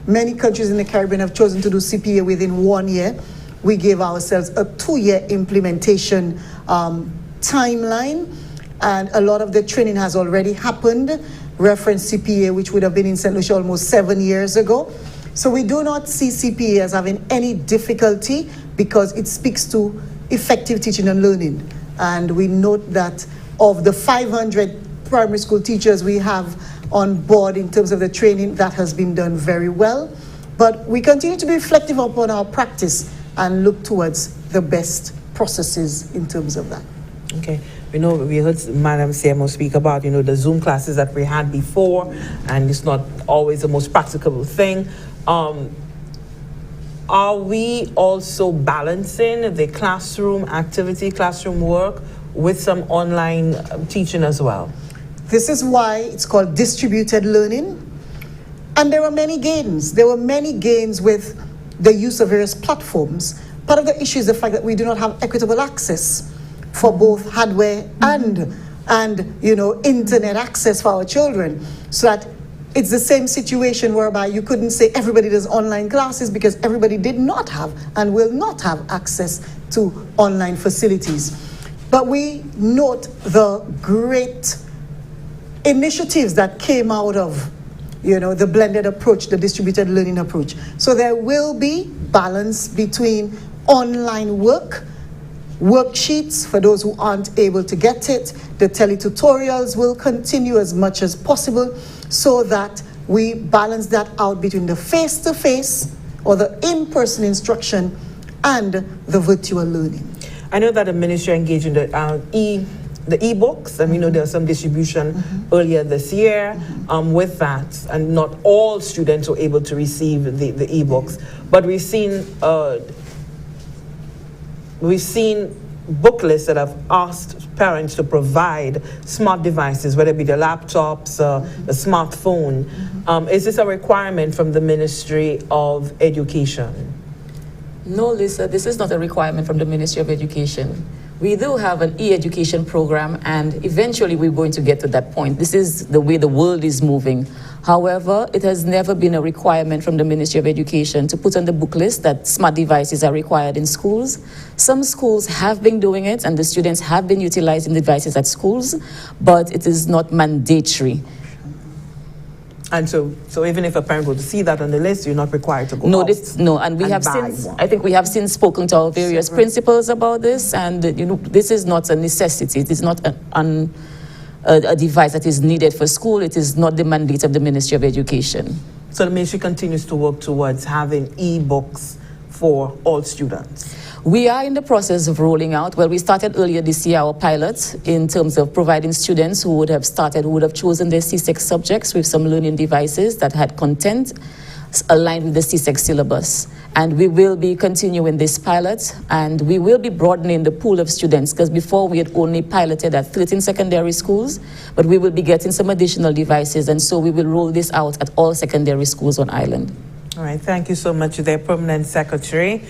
Many countries in the Caribbean have chosen to do CPEA within 1 year. We gave ourselves a 2-year implementation timeline, and a lot of the training has already happened. Reference CPEA, which would have been in St. Lucia almost 7 years ago. So we do not see CPEA as having any difficulty because it speaks to effective teaching and learning. And we note that of the 500 primary school teachers we have on board in terms of the training, that has been done very well. But we continue to be reflective upon our practice and look towards the best processes in terms of that. Okay. We heard Madam CMO speak about, the Zoom classes that we had before, and it's not always the most practicable thing. Are we also balancing the classroom activity, classroom work, with some online teaching as well? This is why it's called distributed learning. And there were many gains. There were many gains with the use of various platforms. Part of the issue is the fact that we do not have equitable access for both hardware and internet access for our children. So that it's the same situation whereby you couldn't say everybody does online classes because everybody did not have and will not have access to online facilities. But we note the great initiatives that came out of the blended approach, the distributed learning approach. So there will be balance between online work, worksheets for those who aren't able to get it. The teletutorials will continue as much as possible so that we balance that out between the face-to-face or the in-person instruction and the virtual learning. I know that the ministry engaged in the e-books, and we know there's some distribution earlier this year with that, and not all students were able to receive the e-books. But we've seen booklets that have asked parents to provide smart devices, whether it be the laptops, the smartphone. Is this a requirement from the Ministry of Education? No, Lissa, this is not a requirement from the Ministry of Education. We do have an e-education program, and eventually we're going to get to that point. This is the way the world is moving. However, it has never been a requirement from the Ministry of Education to put on the book list that smart devices are required in schools. Some schools have been doing it, and the students have been utilizing devices at schools, but it is not mandatory. And so even if a parent would see that on the list, you're not required to go out. And we have since, I think we have since spoken to our various principals about this, and this is not a necessity. It is not a device that is needed for school. It is not the mandate of the Ministry of Education. So the ministry continues to work towards having e-books for all students. We are in the process of rolling out. Well, we started earlier this year our pilot in terms of providing students who would have chosen their CSEC subjects with some learning devices that had content aligned with the CSEC syllabus. And we will be continuing this pilot, and we will be broadening the pool of students, because before we had only piloted at 13 secondary schools, but we will be getting some additional devices, and so we will roll this out at all secondary schools on island. All right, thank you so much, their Permanent Secretary,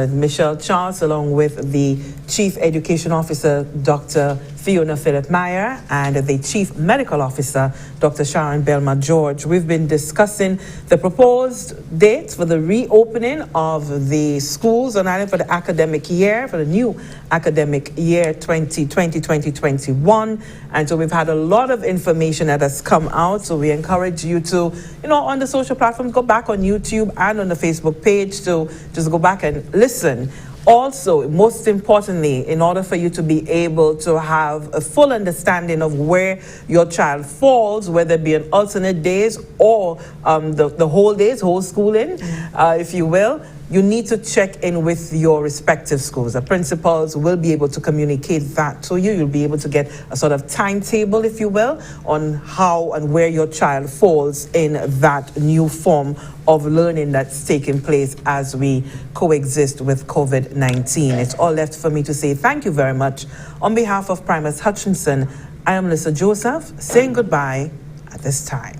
Michelle Charles, along with the Chief Education Officer, Dr. Fiona Philip-Meyer, and the Chief Medical Officer, Dr. Sharon Belmar-George. We've been discussing the proposed dates for the reopening of the schools on island for the academic year, for the new academic year 2020-2021. And so we've had a lot of information that has come out. So we encourage you to, on the social platforms, go back on YouTube and on the Facebook page to just go back and listen. Also, most importantly, in order for you to be able to have a full understanding of where your child falls, whether it be on alternate days or the whole days, whole schooling, if you will, you need to check in with your respective schools. The principals will be able to communicate that to you. You'll be able to get a sort of timetable, if you will, on how and where your child falls in that new form of learning that's taking place as we coexist with COVID-19. It's all left for me to say thank you very much. On behalf of Primus Hutchinson, I am Lissa Joseph, saying goodbye at this time.